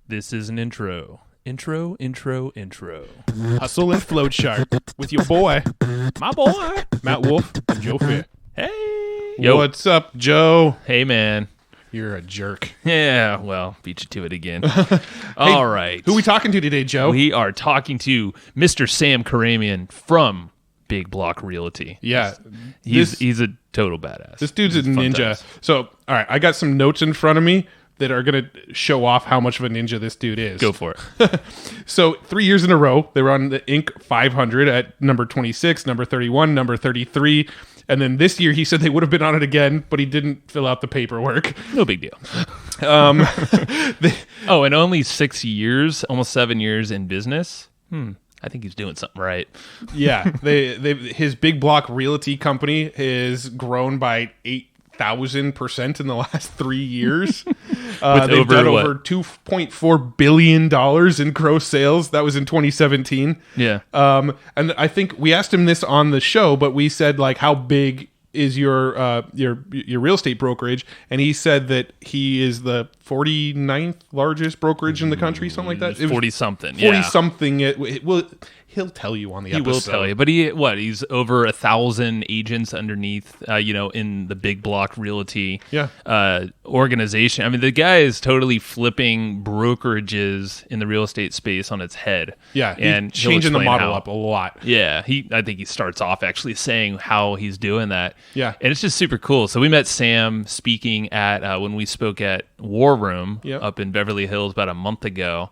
This is an intro. Intro. Hustle and Flow Chart with your boy, My boy. Matt Wolf and Joe Fair. Hey. Yo. What's up, Joe? Hey, man. You're a jerk. Yeah, well, beat you to it again. All right. Who are we talking to today, Joe? We are talking to Mr. Sam Khorramian from Big Block Realty. Yeah. He's a total badass. This dude's a ninja. times. So, all right, I got some notes in front of me that are going to show off how much of a ninja this dude is. Go for it. So 3 years in a row, they were on the Inc. 500 at number 26, number 31, number 33. And then this year, he said they would have been on it again, but he didn't fill out the paperwork. No big deal. And only 6 years, almost 7 years in business. I think he's doing something right. Yeah, his Big Block Realty company has grown by 8,000% in the last 3 years. They've done over $2.4 billion in gross sales. That was in 2017. Yeah. And I think we asked him this on the show, but we said, like, how big is your real estate brokerage? And he said that he is the 49th largest brokerage in the country, something like that. 40-something. 40-something. He'll tell you on the episode. He will tell you. But he's over 1,000 agents underneath, in the Big Block Realty organization. I mean, the guy is totally flipping brokerages in the real estate space on its head. Yeah, and he's changing the model up a lot. Yeah, I think he starts off actually saying how he's doing that. Yeah. And it's just super cool. So we met Sam speaking at, when we spoke at War Room up in Beverly Hills about a month ago.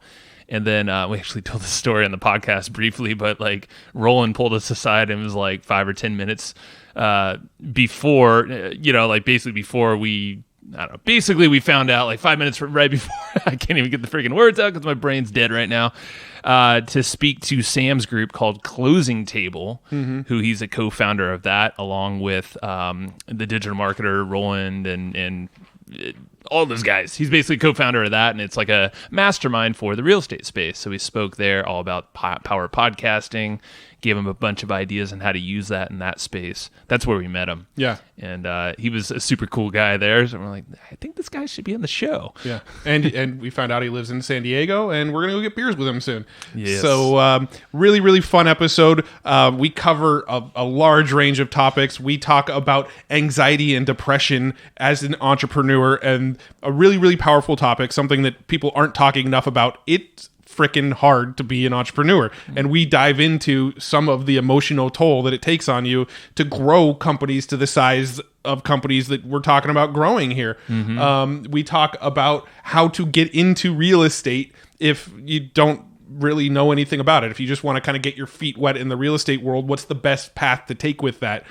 And then we actually told the story on the podcast briefly, but like Roland pulled us aside and was like 5 or 10 minutes before, before we, I don't know, basically we found out like 5 minutes right before, I can't even get the freaking words out because my brain's dead right now, to speak to Sam's group called Closing Table, who he's a co-founder of that, along with the digital marketer Roland and all those guys. He's basically co-founder of that, and it's like a mastermind for the real estate space. So we spoke there all about power podcasting, gave him a bunch of ideas on how to use that in that space. That's where we met him. Yeah. And he was a super cool guy there. So we're like, I think this guy should be on the show. Yeah. And we found out he lives in San Diego, and we're going to go get beers with him soon. Yes. So really, really fun episode. We cover a large range of topics. We talk about anxiety and depression as an entrepreneur, and a really, really powerful topic, something that people aren't talking enough about. It's freaking hard to be an entrepreneur, and we dive into some of the emotional toll that it takes on you to grow companies to the size of companies that we're talking about growing here. We talk about how to get into real estate if you don't really know anything about it. If you just want to kind of get your feet wet in the real estate world, what's the best path to take with that?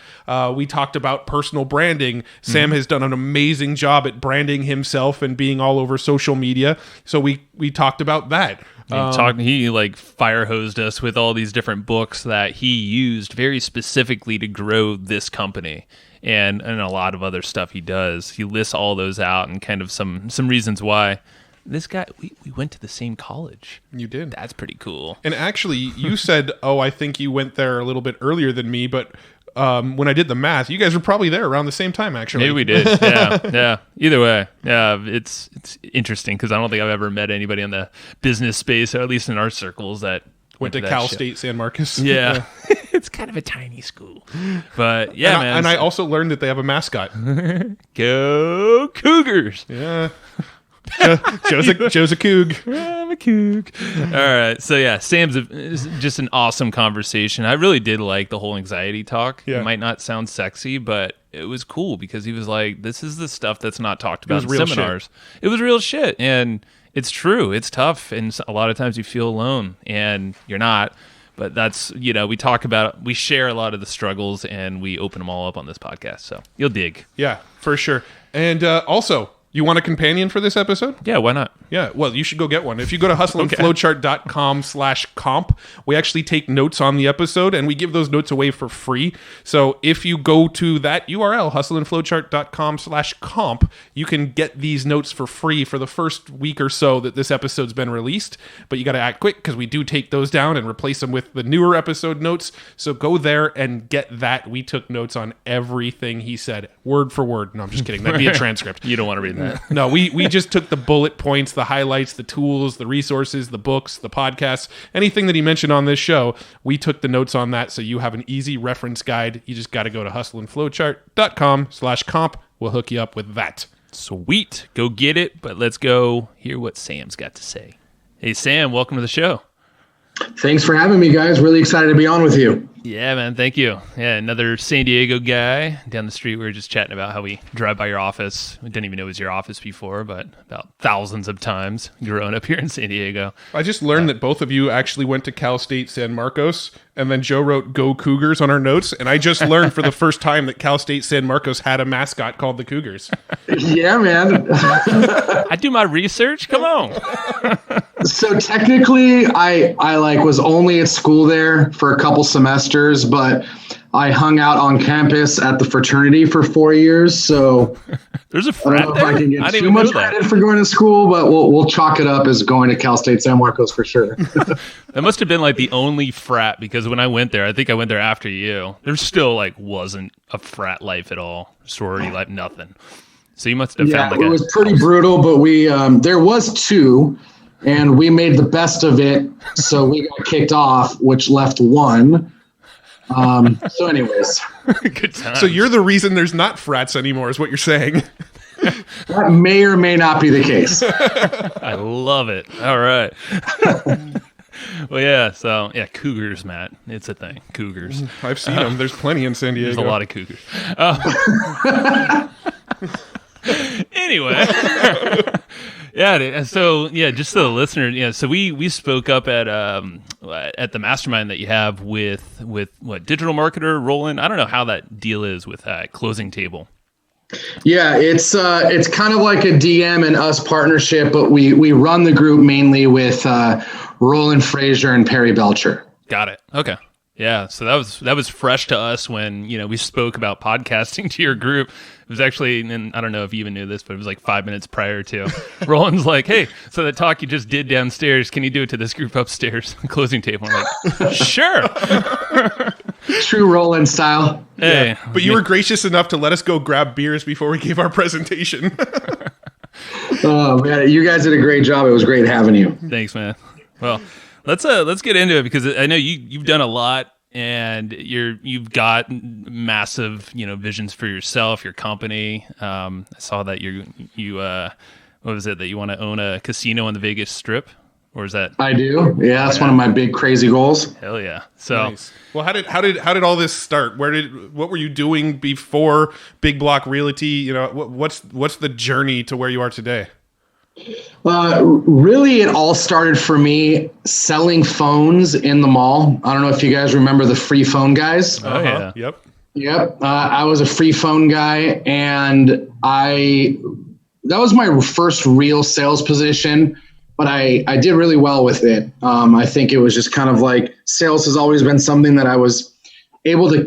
We talked about personal branding. Sam has done an amazing job at branding himself and being all over social media. So we talked about that. He like fire hosed us with all these different books that he used very specifically to grow this company, and a lot of other stuff he does. He lists all those out and kind of some reasons why. This guy, we went to the same college. You did. That's pretty cool. And actually, you said, I think you went there a little bit earlier than me, but when I did the math, you guys were probably there around the same time, actually. Maybe we did. Yeah. Either way, it's interesting because I don't think I've ever met anybody in the business space, or at least in our circles, that went to Cal State San Marcos. Yeah. It's kind of a tiny school. But yeah, man. And I also learned that they have a mascot. Go Cougars. Yeah. Joe's a coug. I'm a coug. All right. So yeah, Sam's just an awesome conversation. I really did like the whole anxiety talk. Yeah. It might not sound sexy, but it was cool because he was like, this is the stuff that's not talked about in seminars. It was real shit. And it's true. It's tough. And a lot of times you feel alone, and you're not. But that's, we share a lot of the struggles, and we open them all up on this podcast. So you'll dig. Yeah, for sure. And also, you want a companion for this episode? Yeah, why not? Yeah, well, you should go get one. If you go to hustleandflowchart.com/comp, we actually take notes on the episode, and we give those notes away for free. So if you go to that URL, hustleandflowchart.com/comp, you can get these notes for free for the first week or so that this episode's been released. But you got to act quick because we do take those down and replace them with the newer episode notes. So go there and get that. We took notes on everything he said, word for word. No, I'm just kidding. That'd be a transcript. You don't want to read that. that. No, we just took the bullet points, the highlights, the tools, the resources, the books, the podcasts, anything that he mentioned on this show. We took the notes on that, so you have an easy reference guide. You just got to go to hustleandflowchart.com/comp. We'll hook you up with that. Sweet. Go get it, but let's go hear what Sam's got to say. Hey, Sam, welcome to the show. Thanks for having me, guys. Really excited to be on with you. Yeah, man. Thank you. Yeah, another San Diego guy down the street. We were just chatting about how we drive by your office. We didn't even know it was your office before, but about thousands of times growing up here in San Diego. I just learned that both of you actually went to Cal State San Marcos, and then Joe wrote "Go Cougars" on our notes, and I just learned for the first time that Cal State San Marcos had a mascot called the Cougars. Yeah, man. I do my research. Come on. So technically, I was only at school there for a couple semesters, but I hung out on campus at the fraternity for 4 years. So there's a frat I don't know there? if I can get too much credit for going to school, but we'll chalk it up as going to Cal State San Marcos for sure. That must have been like the only frat, because when I went there, I think I went there after you. There still wasn't a frat life at all, sorority life, nothing. So you must have found it was pretty brutal, but we there was two. And we made the best of it, so we got kicked off, which left one. So anyways. Good times. So you're the reason there's not frats anymore, is what you're saying. That may or may not be the case. I love it. All right. Well, yeah. So, yeah, Cougars, Matt. It's a thing. Cougars. I've seen them. There's plenty in San Diego. There's a lot of Cougars. Anyway. Yeah. So just so the listener, so we spoke up at the mastermind that you have with what, digital marketer Roland. I don't know how that deal is with Closing Table. Yeah, it's kind of like a DM and us partnership, but we run the group mainly with Roland Frazier and Perry Belcher. Got it. Okay. Yeah, so that was fresh to us when we spoke about podcasting to your group. It was actually, and I don't know if you even knew this, but it was like 5 minutes prior to. Roland's like, "Hey, so that talk you just did downstairs, can you do it to this group upstairs?" Closing Table. I'm like, "Sure." True Roland style. Hey, yeah, but you were gracious enough to let us go grab beers before we gave our presentation. Oh man, you guys did a great job. It was great having you. Thanks, man. Well, let's get into it, because I know you've done a lot, and you've got massive visions for yourself, your company. I saw that you what was it, that you want to own a casino on the Vegas Strip, or is that? I do. Yeah, that's one of my big crazy goals. Hell yeah! So, nice. Well, how did all this start? What were you doing before Big Block Realty? What's the journey to where you are today? Really, it all started for me selling phones in the mall. I don't know if you guys remember the free phone guys. Oh, yeah. Yep. I was a free phone guy, and that was my first real sales position, but I did really well with it. I think it was just kind of like sales has always been something that I was able to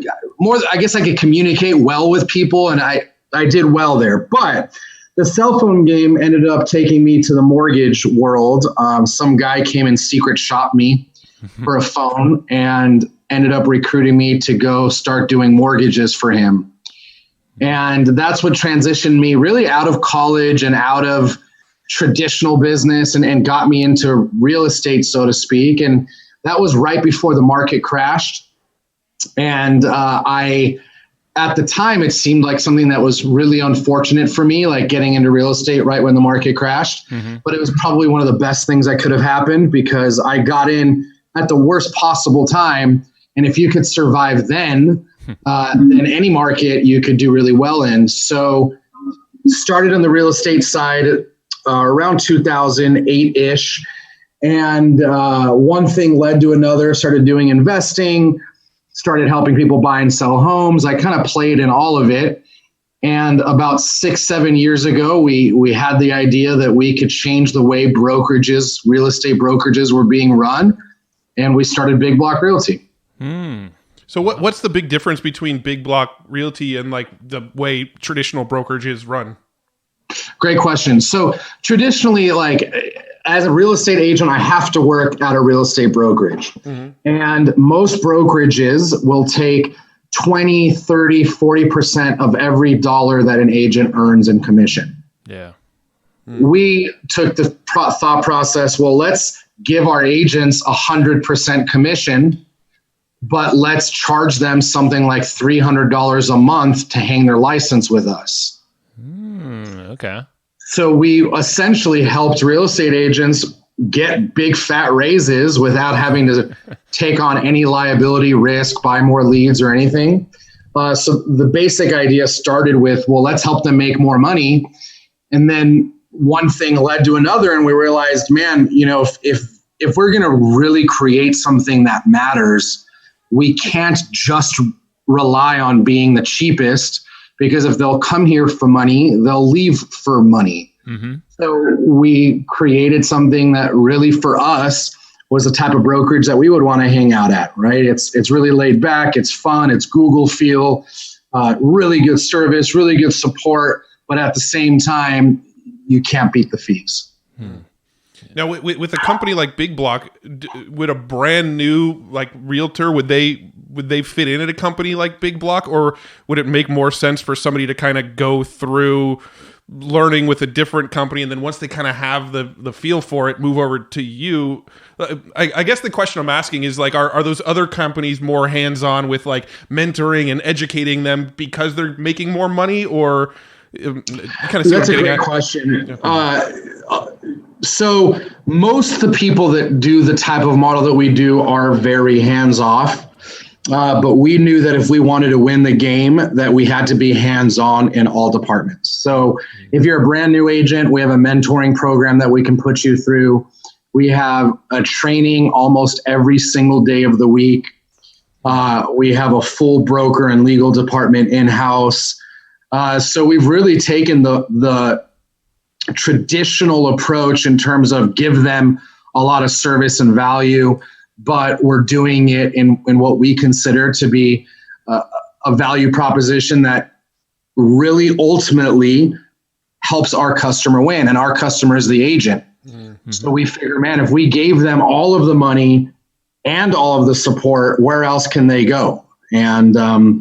I guess I could communicate well with people, and I did well there. But the cell phone game ended up taking me to the mortgage world. Some guy came and secret shopped me for a phone and ended up recruiting me to go start doing mortgages for him. And that's what transitioned me really out of college and out of traditional business and got me into real estate, so to speak. And that was right before the market crashed. And at the time, it seemed like something that was really unfortunate for me, like getting into real estate right when the market crashed. Mm-hmm. But it was probably one of the best things that could have happened, because I got in at the worst possible time. And if you could survive then any market, you could do really well in. So started on the real estate side around 2008-ish. And one thing led to another, started doing investing, started helping people buy and sell homes. I kind of played in all of it. And about 6-7 years ago, we had the idea that we could change the way brokerages, real estate brokerages were being run. And we started Big Block Realty. So what's the big difference between Big Block Realty and like the way traditional brokerages run? Great question. So traditionally, as a real estate agent, I have to work at a real estate brokerage. Mm-hmm. And most brokerages will take 20, 30, 40% of every dollar that an agent earns in commission. Yeah. We took the thought process, well, let's give our agents 100% commission, but let's charge them something like $300 a month to hang their license with us. Okay. So we essentially helped real estate agents get big fat raises without having to take on any liability risk, buy more leads or anything. So the basic idea started with, well, let's help them make more money. And then one thing led to another, and we realized, man, if we're going to really create something that matters, we can't just rely on being the cheapest, because if they'll come here for money, they'll leave for money. Mm-hmm. So we created something that really for us was the type of brokerage that we would want to hang out at, right? It's really laid back, it's fun, it's Google feel, really good service, really good support, but at the same time, you can't beat the fees. Now, with a company like Big Block, would a brand new realtor, would they fit in at a company like Big Block, or would it make more sense for somebody to kind of go through learning with a different company, and then once they kind of have the feel for it, move over to you? I guess the question I'm asking is are those other companies more hands-on with mentoring and educating them because they're making more money, or kind of? That's a great question. So most of the people that do the type of model that we do are very hands-off. But we knew that if we wanted to win the game, that we had to be hands-on in all departments. So if you're a brand new agent, we have a mentoring program that we can put you through. We have a training almost every single day of the week. We have a full broker and legal department in-house. So we've really taken the traditional approach in terms of give them a lot of service and value, but we're doing it in what we consider to be a value proposition that really ultimately helps our customer win, and our customer is the agent. Mm-hmm. So we figure, man, if we gave them all of the money and all of the support, where else can they go? And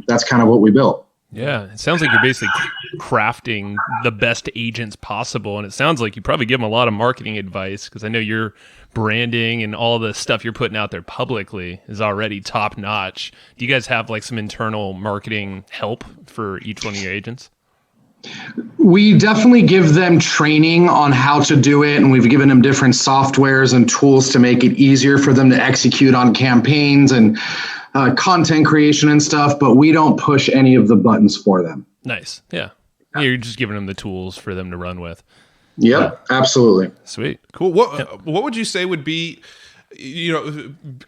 that's kind of what we built. Yeah, it sounds like you're basically crafting the best agents possible, and it sounds like you probably give them a lot of marketing advice, because I know your branding and all the stuff you're putting out there publicly is already top notch. Do you guys have some internal marketing help for each one of your agents? We definitely give them training on how to do it, and we've given them different softwares and tools to make it easier for them to execute on campaigns and content creation and stuff, but we don't push any of the buttons for them. Nice. Yeah. You're just giving them the tools for them to run with. Yep, absolutely. Sweet. Cool. What would you say would be,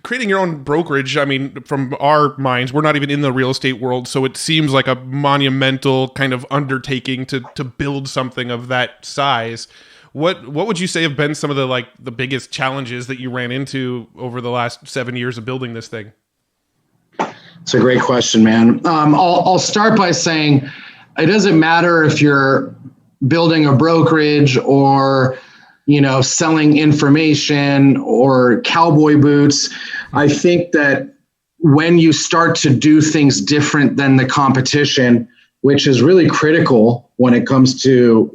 creating your own brokerage? I mean, from our minds, we're not even in the real estate world, so it seems like a monumental kind of undertaking to build something of that size. What would you say have been some of the biggest challenges that you ran into over the last 7 years of building this thing? It's a great question, man. I'll start by saying it doesn't matter if you're building a brokerage or, selling information or cowboy boots. I think that when you start to do things different than the competition, which is really critical when it comes to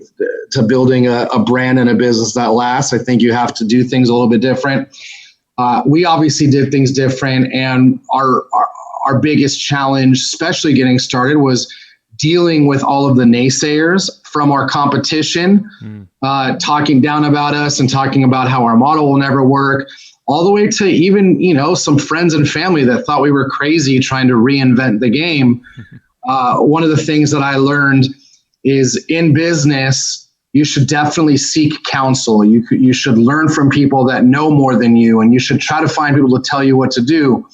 building a brand and a business that lasts, I think you have to do things a little bit different. We obviously did things different, and our biggest challenge, especially getting started, was dealing with all of the naysayers from our competition, talking down about us and talking about how our model will never work, all the way to even, some friends and family that thought we were crazy trying to reinvent the game. One of the things that I learned is in business, you should definitely seek counsel. You should learn from people that know more than you, and you should try to find people to tell you what to do.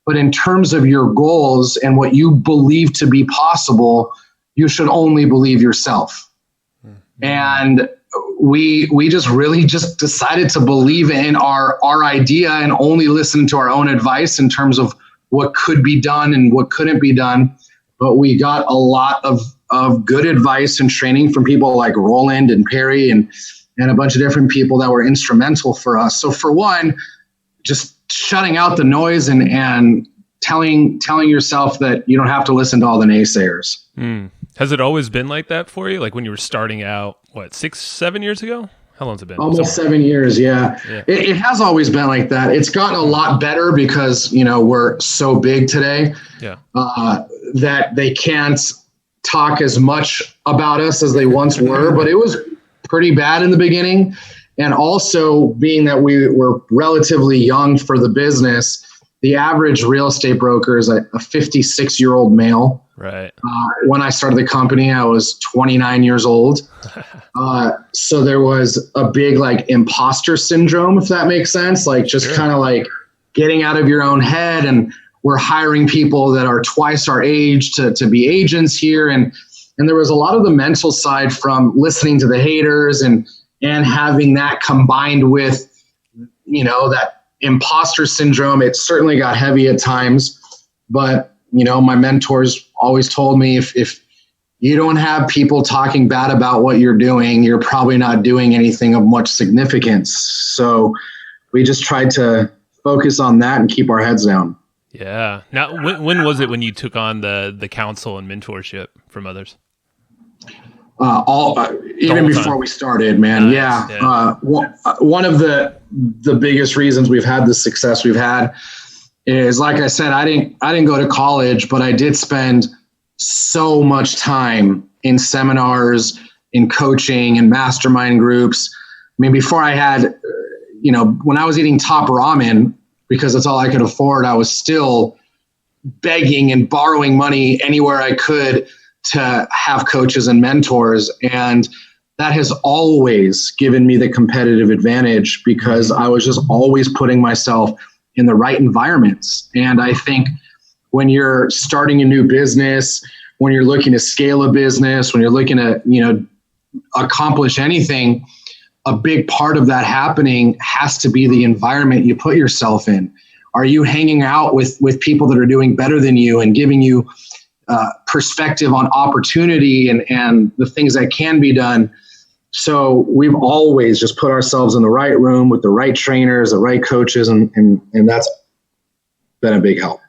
But in terms of your goals and what you believe to be possible, you should only believe yourself. Mm-hmm. And we just really decided to believe in our idea and only listen to our own advice in terms of what could be done and what couldn't be done. But we got a lot of good advice and training from people like Roland and Perry and a bunch of different people that were instrumental for us. So for one, just shutting out the noise and telling yourself that you don't have to listen to all the naysayers. Has it always been like that for you? Like when you were starting out, 6-7 years ago? How long's it been? Almost 7 years, yeah. It has always been like that. It's gotten a lot better because, we're so big today that they can't talk as much about us as they once were, but it was pretty bad in the beginning. And also being that we were relatively young for the business, the average real estate broker is a 56-year-old male. Right. When I started the company, I was 29 years old. So there was a big imposter syndrome, if that makes sense. Kind of getting out of your own head. And we're hiring people that are twice our age to be agents here. And there was a lot of the mental side from listening to the haters and having that combined with, that imposter syndrome. It certainly got heavy at times, but my mentors always told me if you don't have people talking bad about what you're doing, you're probably not doing anything of much significance. So we just tried to focus on that and keep our heads down. Yeah. Now, when was it when you took on the counsel and mentorship from others? Even before we started, man. Nice. Yeah. One of the biggest reasons we've had the success we've had is, like I said, I didn't go to college, but I did spend so much time in seminars, in coaching and mastermind groups. I mean, before I had, when I was eating top ramen, because that's all I could afford, I was still begging and borrowing money anywhere I could to have coaches and mentors. And that has always given me the competitive advantage because I was just always putting myself in the right environments. And I think when you're starting a new business, when you're looking to scale a business, when you're looking to, accomplish anything, a big part of that happening has to be the environment you put yourself in. Are you hanging out with people that are doing better than you and giving you perspective on opportunity and the things that can be done? So we've always just put ourselves in the right room with the right trainers, the right coaches, and that's been a big help.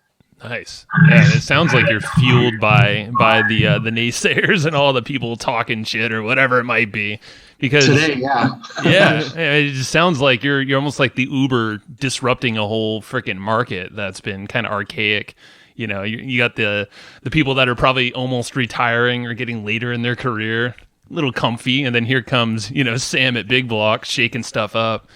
Nice. Yeah, it sounds like you're fueled by the naysayers and all the people talking shit or whatever it might be. Because today, it just sounds like you're almost like the Uber disrupting a whole freaking market that's been kind of archaic. You got the people that are probably almost retiring or getting later in their career, a little comfy, and then here comes Sam at Big Block shaking stuff up.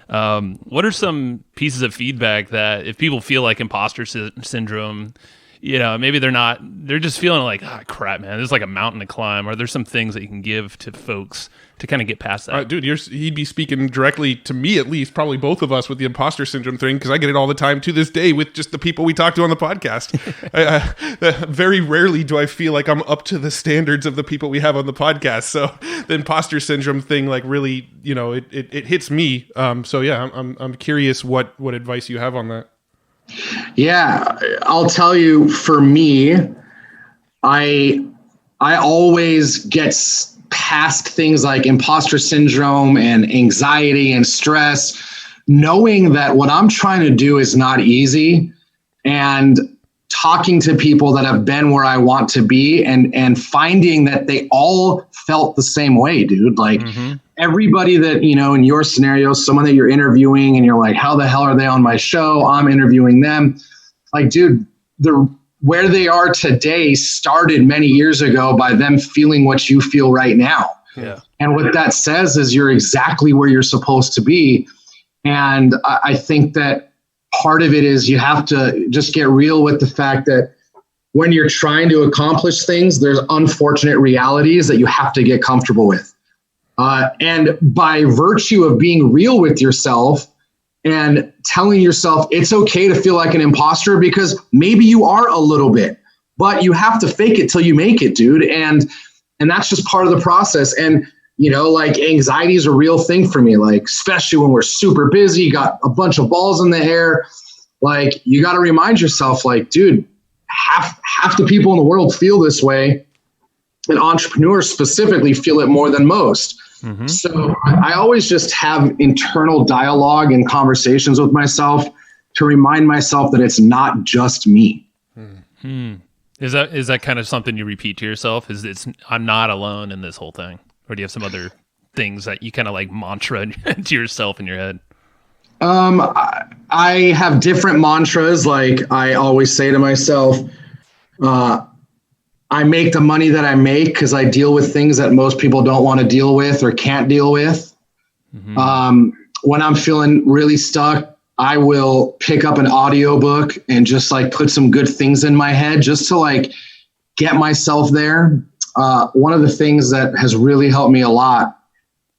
What are some pieces of feedback that if people feel like imposter syndrome, maybe they're just feeling like, crap, man, there's like a mountain to climb. Are there some things that you can give to folks to kind of get past that? Dude, he'd be speaking directly to me, at least, probably both of us with the imposter syndrome thing, because I get it all the time to this day with just the people we talk to on the podcast. Very rarely do I feel like I'm up to the standards of the people we have on the podcast. So the imposter syndrome thing, really, it hits me. So yeah, I'm curious what advice you have on that. Yeah, I'll tell you, for me, I always get past things like imposter syndrome and anxiety and stress, knowing that what I'm trying to do is not easy, and talking to people that have been where I want to be and finding that they all felt the same way, dude. Everybody that, in your scenario, someone that you're interviewing and you're like, how the hell are they on my show? I'm interviewing them. Dude, where they are today started many years ago by them feeling what you feel right now. Yeah. And what that says is you're exactly where you're supposed to be. And I think that part of it is you have to just get real with the fact that when you're trying to accomplish things, there's unfortunate realities that you have to get comfortable with. And by virtue of being real with yourself and telling yourself it's okay to feel like an imposter, because maybe you are a little bit, but you have to fake it till you make it, dude. And that's just part of the process. And, anxiety is a real thing for me, especially when we're super busy, got a bunch of balls in the air. You got to remind yourself, dude, half the people in the world feel this way. And entrepreneurs specifically feel it more than most. Mm-hmm. So I always just have internal dialogue and conversations with myself to remind myself that it's not just me. Mm-hmm. Is that kind of something you repeat to yourself? I'm not alone in this whole thing? Or do you have some other things that you kind of like mantra to yourself in your head? I have different mantras. Like I always say to myself, I make the money that I make because I deal with things that most people don't want to deal with or can't deal with. Mm-hmm. When I'm feeling really stuck, I will pick up an audiobook and just like put some good things in my head just to like get myself there. One of the things that has really helped me a lot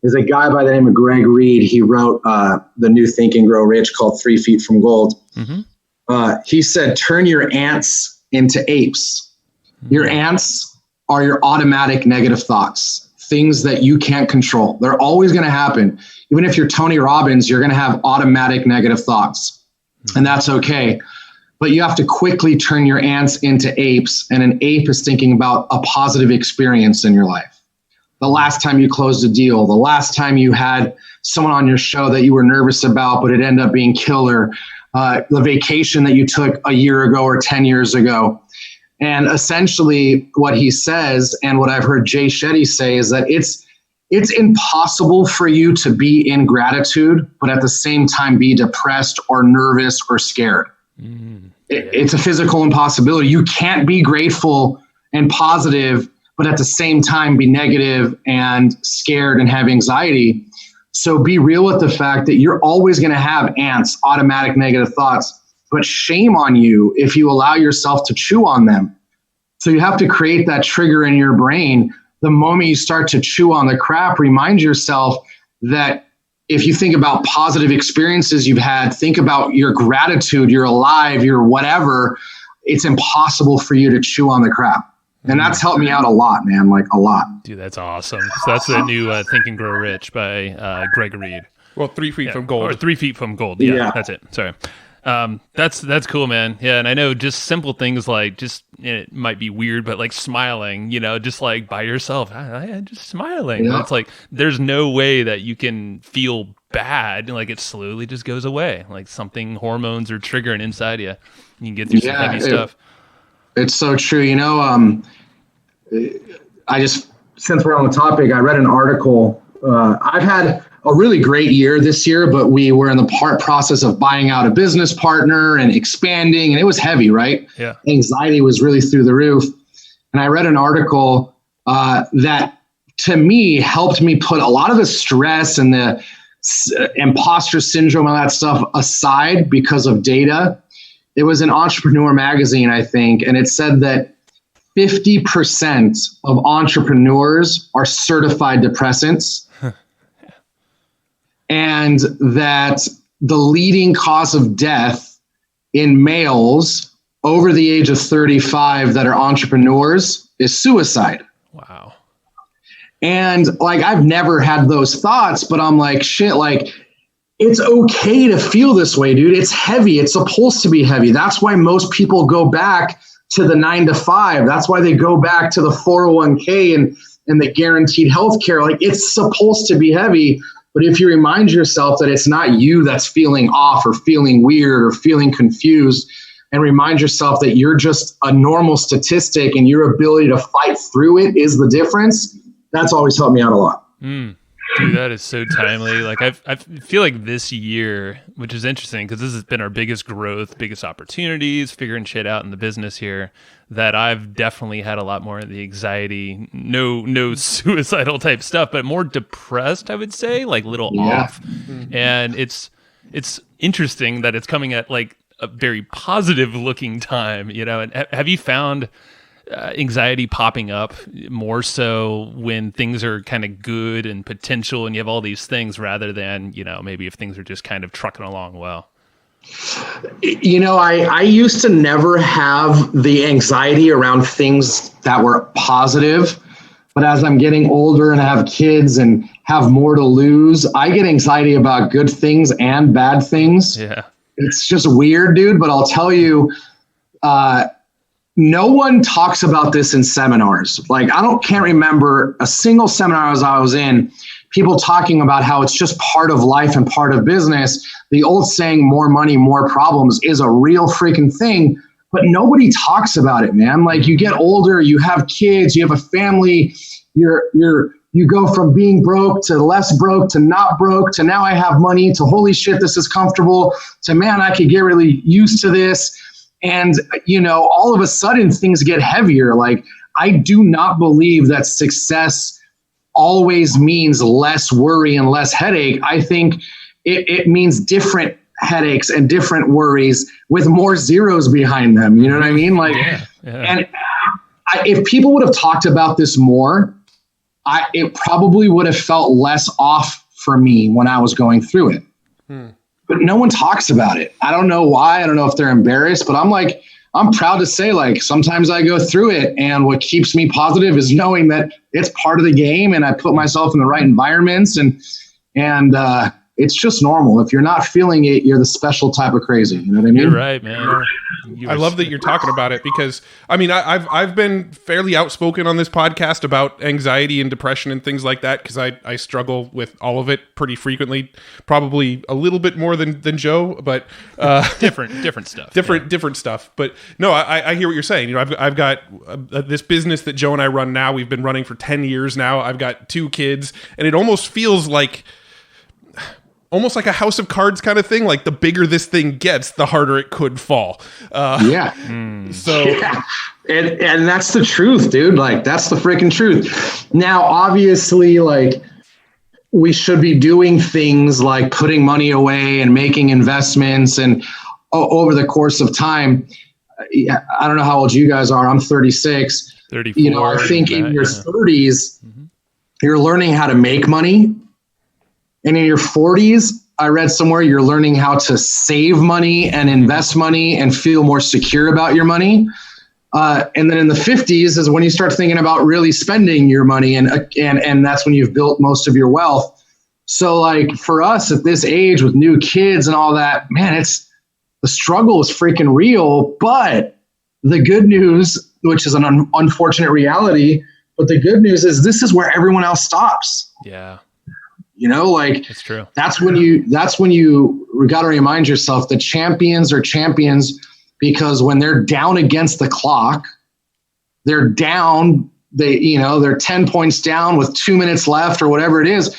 is a guy by the name of Greg Reed. He wrote the new Think and Grow Rich called 3 Feet from Gold. Mm-hmm. He said, turn your ants into apes. Mm-hmm. Your ants are your automatic negative thoughts, things that you can't control. They're always going to happen. Even if you're Tony Robbins, you're going to have automatic negative thoughts, and that's okay. But you have to quickly turn your ants into apes, and an ape is thinking about a positive experience in your life. The last time you closed a deal, the last time you had someone on your show that you were nervous about, but it ended up being killer, the vacation that you took a year ago or 10 years ago. And essentially what he says, and what I've heard Jay Shetty say, is that it's impossible for you to be in gratitude, but at the same time be depressed or nervous or scared. Mm. It's a physical impossibility. You can't be grateful and positive, but at the same time be negative and scared and have anxiety. So be real with the fact that you're always going to have ants, automatic negative thoughts, but shame on you if you allow yourself to chew on them. So you have to create that trigger in your brain. The moment you start to chew on the crap, remind yourself that if you think about positive experiences you've had, think about your gratitude, you're alive, you're whatever, it's impossible for you to chew on the crap. And that's helped me out a lot, man, like a lot. Dude, that's awesome. So that's the new Think and Grow Rich by Greg Reed. Well, 3 Feet from Gold. Or 3 Feet from Gold. Yeah, that's it. Sorry. That's cool, man. Yeah, and I know just simple things like just, it might be weird, but like smiling, just like by yourself, I just smiling. Yeah. It's like there's no way that you can feel bad, like it slowly just goes away. Like something, hormones are triggering inside you. You can get through some heavy stuff. It's so true. Since we're on the topic, I read an article. I've had a really great year this year, but we were in the process of buying out a business partner and expanding, and it was heavy, right? Yeah. Anxiety was really through the roof. And I read an article that to me helped me put a lot of the stress and the impostor syndrome and that stuff aside because of data. It was an Entrepreneur magazine, I think, and it said that 50% of entrepreneurs are certified depressants. And that the leading cause of death in males over the age of 35 that are entrepreneurs is suicide. Wow. And like, I've never had those thoughts, but I'm like, shit, like, it's okay to feel this way, dude. It's heavy. It's supposed to be heavy. That's why most people go back to the 9 to 5. That's why they go back to the 401k and the guaranteed healthcare. Like, it's supposed to be heavy. But if you remind yourself that it's not you that's feeling off or feeling weird or feeling confused, and remind yourself that you're just a normal statistic and your ability to fight through it is the difference, that's always helped me out a lot. Dude, that is so timely. Like I feel like this year, which is interesting because this has been our biggest growth, biggest opportunities, figuring shit out in the business here, that I've definitely had a lot more of the anxiety, no suicidal type stuff, but more depressed, I would say, like little off. And it's interesting that it's coming at like a very positive looking time, and have you found anxiety popping up more so when things are kind of good and potential and you have all these things rather than, maybe if things are just kind of trucking along well? I used to never have the anxiety around things that were positive, but as I'm getting older and have kids and have more to lose, I get anxiety about good things and bad things. Yeah. It's just weird, dude, but I'll tell you, no one talks about this in seminars. Like, can't remember a single seminar as I was in, people talking about how it's just part of life and part of business. The old saying, more money, more problems, is a real freaking thing, but nobody talks about it, man. Like you get older, you have kids, you have a family, you go from being broke to less broke to not broke to now I have money to holy shit, this is comfortable to man, I could get really used to this. And, all of a sudden things get heavier. Like I do not believe that success always means less worry and less headache. I think it means different headaches and different worries with more zeros behind them. You know what I mean? Like, and if people would have talked about this more, it probably would have felt less off for me when I was going through it. But no one talks about it. I don't know why. I don't know if they're embarrassed, but I'm proud to say, like, sometimes I go through it, and what keeps me positive is knowing that it's part of the game, and I put myself in the right environments, and it's just normal. If you're not feeling it, you're the special type of crazy. You know what I mean? You're right, man. I love that you're talking about it because, I mean, I've been fairly outspoken on this podcast about anxiety and depression and things like that because I struggle with all of it pretty frequently, probably a little bit more than Joe, but different stuff. Different stuff. But no, I hear what you're saying. I've got this business that Joe and I run now. We've been running for 10 years now. I've got 2 kids, and it almost feels like a house of cards kind of thing. Like the bigger this thing gets, the harder it could fall. So, and that's the truth, dude. Like that's the freaking truth. Now, obviously, like we should be doing things like putting money away and making investments and over the course of time. I don't know how old you guys are. I'm 36. 34. I think in your 30s, you're learning how to make money. And in your 40s, I read somewhere you're learning how to save money and invest money and feel more secure about your money. And then in the 50s is when you start thinking about really spending your money, and that's when you've built most of your wealth. So like for us at this age with new kids and all that, man, the struggle is freaking real. But the good news, which is an unfortunate reality, but the good news is this is where everyone else stops. Yeah. It's true. That's when you got to remind yourself that champions are champions because when they're down against the clock, they're down, they're 10 points down with 2 minutes left or whatever it is.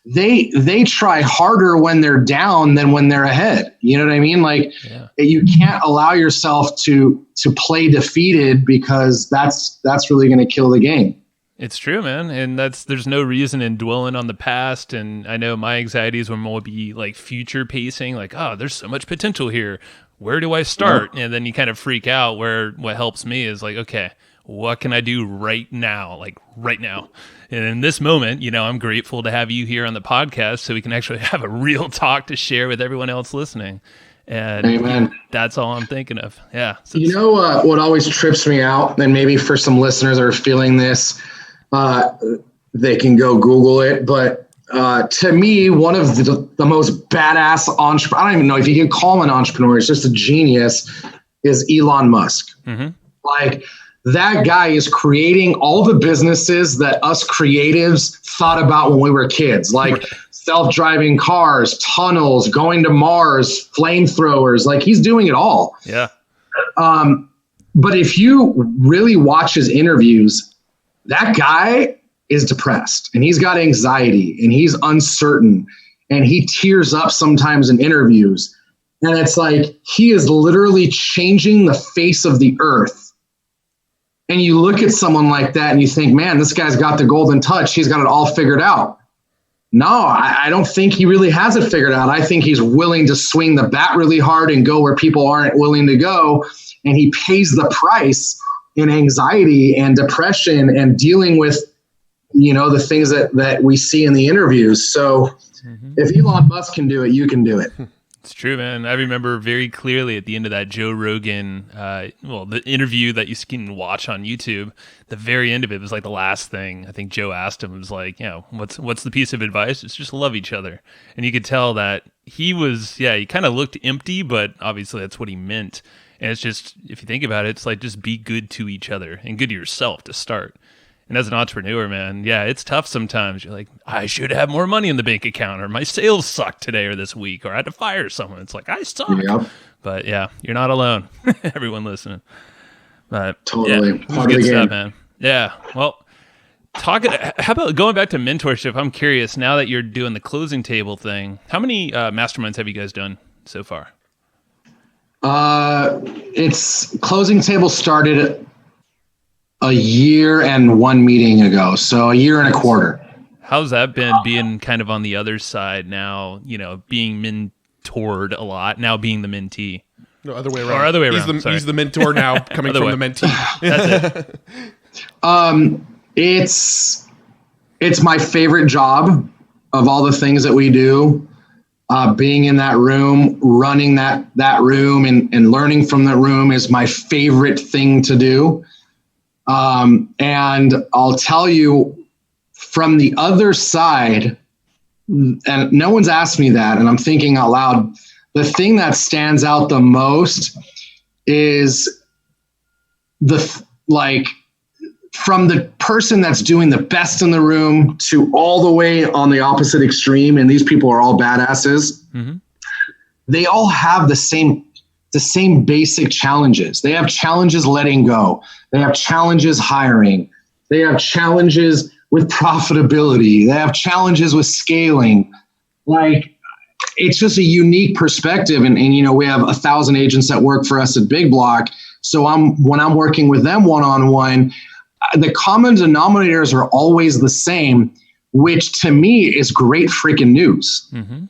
They try harder when they're down than when they're ahead. You know what I mean? Like you can't allow yourself to play defeated because that's really going to kill the game. It's true, man. And there's no reason in dwelling on the past. And I know my anxieties will more be like future pacing, like, oh, there's so much potential here. Where do I start? And then you kind of freak out where what helps me is like, okay, what can I do right now? Like right now. And in this moment, I'm grateful to have you here on the podcast so we can actually have a real talk to share with everyone else listening. And Amen. That's all I'm thinking of. Yeah. So what always trips me out, and maybe for some listeners that are feeling this, they can go Google it. But to me, one of the most badass entrepreneur, I don't even know if you can call him an entrepreneur, he's just a genius, is Elon Musk. Mm-hmm. Like that guy is creating all the businesses that us creatives thought about when we were kids, like self-driving cars, tunnels, going to Mars, flamethrowers. Like he's doing it all. Yeah. But if you really watch his interviews, that guy is depressed and he's got anxiety and he's uncertain and he tears up sometimes in interviews. And it's like, he is literally changing the face of the earth. And you look at someone like that and you think, man, this guy's got the golden touch. He's got it all figured out. No, I don't think he really has it figured out. I think he's willing to swing the bat really hard and go where people aren't willing to go. And he pays the price in anxiety and depression and dealing with, the things that we see in the interviews. So if Elon Musk can do it, you can do it. It's true, man. I remember very clearly at the end of that Joe Rogan, the interview that you can watch on YouTube, the very end of it was like the last thing I think Joe asked him was like, what's the piece of advice? It's just love each other. And you could tell that he kind of looked empty, but obviously that's what he meant. And it's just, if you think about it, it's like just be good to each other and good to yourself to start. And as an entrepreneur, man, yeah, it's tough sometimes. You're like, I should have more money in the bank account, or my sales sucked today or this week, or I had to fire someone. It's like, I suck. Yep. But yeah, you're not alone. Everyone listening. But totally. Yeah, part of the game, man. Yeah. Well, how about going back to mentorship? I'm curious, now that you're doing the closing table thing, how many masterminds have you guys done so far? It's closing table started a year and 1 meeting ago. So a year and a quarter. How's that been being kind of on the other side now, being mentored a lot, now being the mentee? No, other way around. Or other way around. He's the mentor now coming from the mentee. That's it. It's my favorite job of all the things that we do. Being in that room, running that room and learning from that room is my favorite thing to do. And I'll tell you, from the other side, and no one's asked me that, and I'm thinking out loud, the thing that stands out the most is from the person that's doing the best in the room to all the way on the opposite extreme, and these people are all badasses. Mm-hmm. They all have the same basic challenges. They have challenges letting go. They have challenges hiring. They have challenges with profitability. They have challenges with scaling. It's just a unique perspective. And we have 1,000 agents that work for us at Big Block. So when I'm working with them one-on-one, the common denominators are always the same, which to me is great freaking news. Mm-hmm.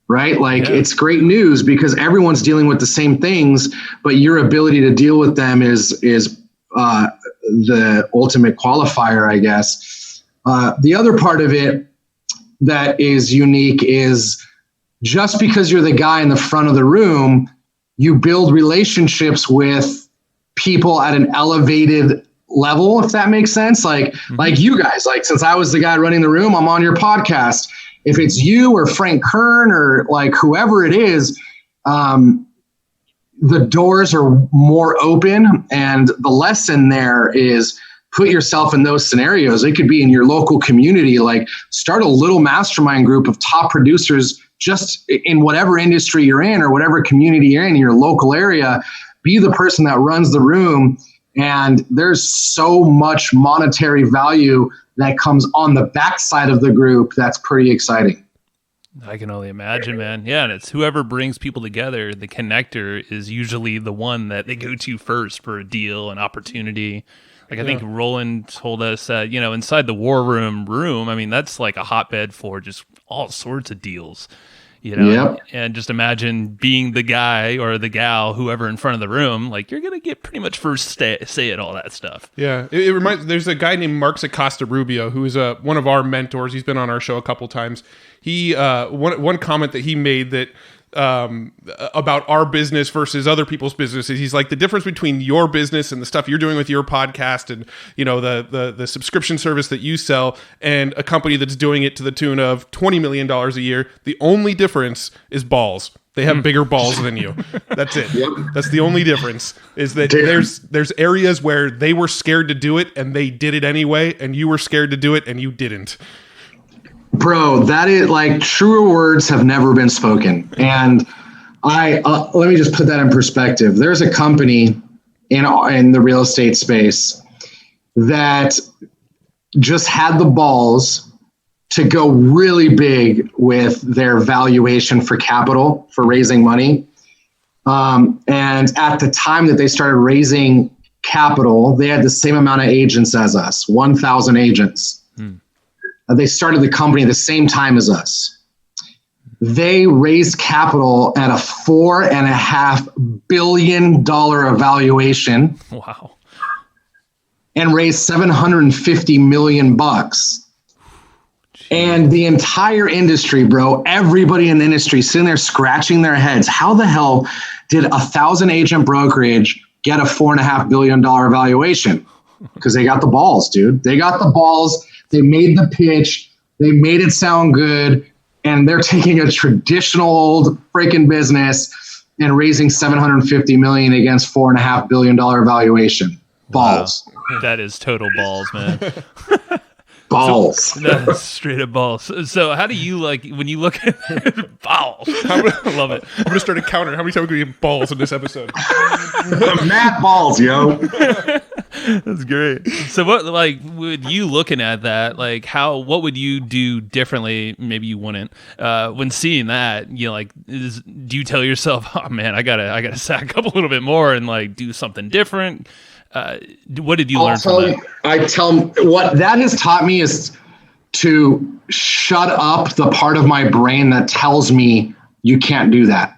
Right? It's great news because everyone's dealing with the same things, but your ability to deal with them is the ultimate qualifier, I guess. The other part of it that is unique is just because you're the guy in the front of the room, you build relationships with people at an elevated level, if that makes sense. Like you guys, since I was the guy running the room, I'm on your podcast. If it's you or Frank Kern or whoever it is, the doors are more open. And the lesson there is put yourself in those scenarios. It could be in your local community, start a little mastermind group of top producers just in whatever industry you're in or whatever community you're in your local area. Be the person that runs the room. And there's so much monetary value that comes on the backside of the group. That's pretty exciting. I can only imagine, man. Yeah, and it's whoever brings people together, the connector is usually the one that they go to first for a deal, an opportunity. I think Roland told us that, inside the war room, I mean, that's like a hotbed for just all sorts of deals. Yep. And just imagine being the guy or the gal, whoever in front of the room, you're going to get pretty much first say at all that stuff. Yeah. It reminds, there's a guy named Mark Acosta Rubio, who is one of our mentors. He's been on our show a couple times. He, one comment that he made that, about our business versus other people's businesses. He's like, the difference between your business and the stuff you're doing with your podcast and, the subscription service that you sell and a company that's doing it to the tune of $20 million a year. The only difference is balls. They have bigger balls than you. That's it. Yep. That's the only difference is that there's areas where they were scared to do it and they did it anyway. And you were scared to do it and you didn't. Bro, that is truer words have never been spoken. And let me just put that in perspective. There's a company in the real estate space that just had the balls to go really big with their valuation for capital, for raising money. And at the time that they started raising capital, they had the same amount of agents as us, 1,000 agents. They started the company at the same time as us. They raised capital at a $4.5 billion evaluation. Wow. And raised $750 million bucks. And the entire industry, bro, everybody in the industry sitting there scratching their heads. How the hell did 1,000 agent brokerage get a $4.5 billion valuation? Because they got the balls, dude. They got the balls. They made the pitch. They made it sound good. And they're taking a traditional old freaking business and raising $750 million against $4.5 billion valuation. Balls. Wow. That is total balls, man. Balls. That's straight up balls. So how do you like when you look at balls? I love it. I'm going to start a counter. How many times are we going to get balls in this episode? Mad balls, yo. That's great. So what, like, would you looking at that, like, what would you do differently? Maybe you wouldn't. When seeing that, you know, like, do you tell yourself, oh man, I gotta sack up a little bit more and like do something different? What did you learn from that? What that has taught me is to shut up the part of my brain that tells me you can't do that.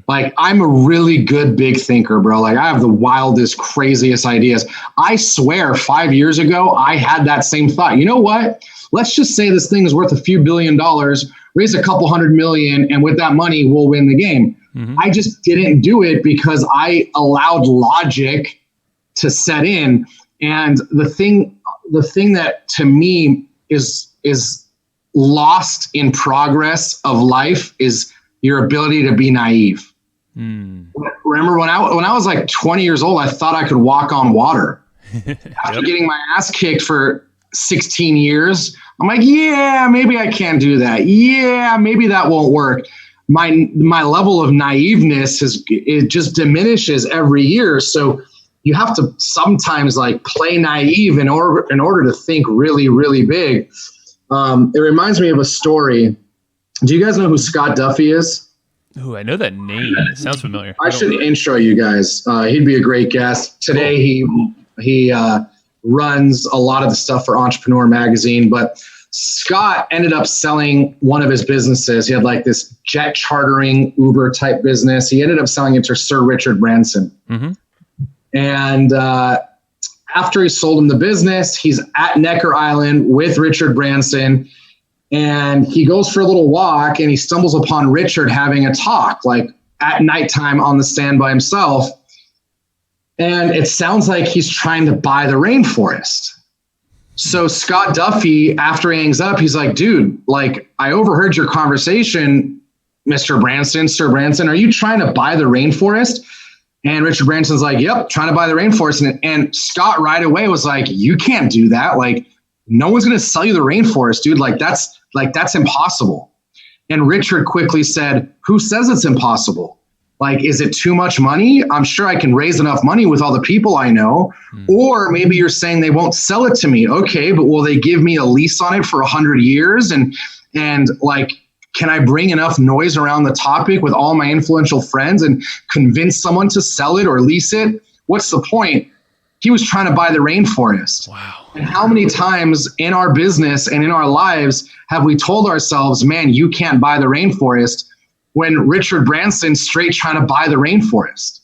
Like, I'm a really good big thinker, bro. Like, I have the wildest, craziest ideas. I swear 5 years ago, I had that same thought. You know what? Let's just say this thing is worth a few $1 billion, raise a couple $100 million, and with that money, we'll win the game. I just didn't do it because I allowed logic to set in. And the thing that to me is lost in progress of life is your ability to be naive. Remember when I was like 20 years old, I thought I could walk on water. After getting my ass kicked for 16 years, I'm like, yeah, maybe I can't do that. Yeah, maybe that won't work. My level of naiveness it just diminishes every year. So you have to sometimes like play naive in order to think really, really big. It reminds me of a story. Do you guys know who Scott Duffy is? Ooh, I know that name. It sounds familiar. I should intro you guys. He'd be a great guest. Today he runs a lot of the stuff for Entrepreneur Magazine, but Scott ended up selling one of his businesses. He had like this jet chartering Uber type business. He ended up selling it to Sir Richard Branson. And after he sold him the business, he's at Necker Island with Richard Branson. And he goes for a little walk and he stumbles upon Richard having a talk, like at nighttime on the stand by himself. And it sounds like he's trying to buy the rainforest. So Scott Duffy, after he hangs up, he's like, dude, like, I overheard your conversation, Mr. Branson, Sir Branson. Are you trying to buy the rainforest? And Richard Branson's like, yep, trying to buy the rainforest. And Scott right away was like, you can't do that. Like, no one's going to sell you the rainforest, dude. That's impossible. And Richard quickly said, who says it's impossible? Like, is it too much money? I'm sure I can raise enough money with all the people I know. Or maybe you're saying they won't sell it to me. Okay, but will they give me a lease on it for 100 years? And like, can I bring enough noise around the topic with all my influential friends and convince someone to sell it or lease it? What's the point? He was trying to buy the rainforest. Wow. And how many times in our business and in our lives have we told ourselves, man, you can't buy the rainforest, when Richard Branson's straight trying to buy the rainforest?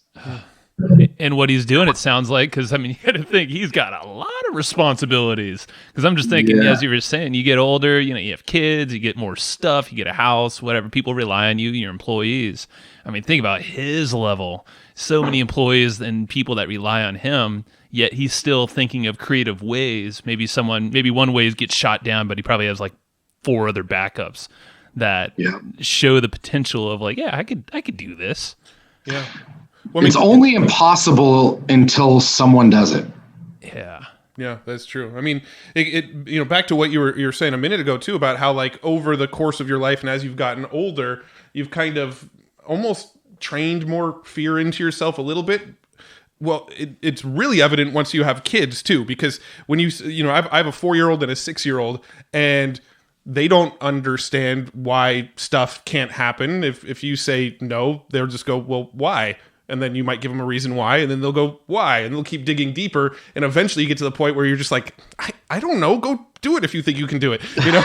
And what he's doing, it sounds like, because I mean, you got to think he's got a lot of responsibilities. Because I'm just thinking, as you were saying, you get older, you know, you have kids, you get more stuff, you get a house, whatever. People rely on you, your employees. I mean, think about his level. So many employees and people that rely on him, yet he's still thinking of creative ways. Maybe one way gets shot down, but he probably has like 4 other backups that show the potential of like, yeah, I could do this. Yeah. Well, it's only impossible until someone does it. Yeah. Yeah, that's true. I mean, it back to what you were saying a minute ago too, about how like over the course of your life and as you've gotten older, you've kind of almost trained more fear into yourself a little bit. Well, it's really evident once you have kids too, because when I have a 4-year-old and a 6-year-old, and they don't understand why stuff can't happen. If you say no, they'll just go, well, why? And then you might give them a reason why, and then they'll go, why? And they'll keep digging deeper. And eventually you get to the point where you're just like, I don't know, go do it if you think you can do it, you know?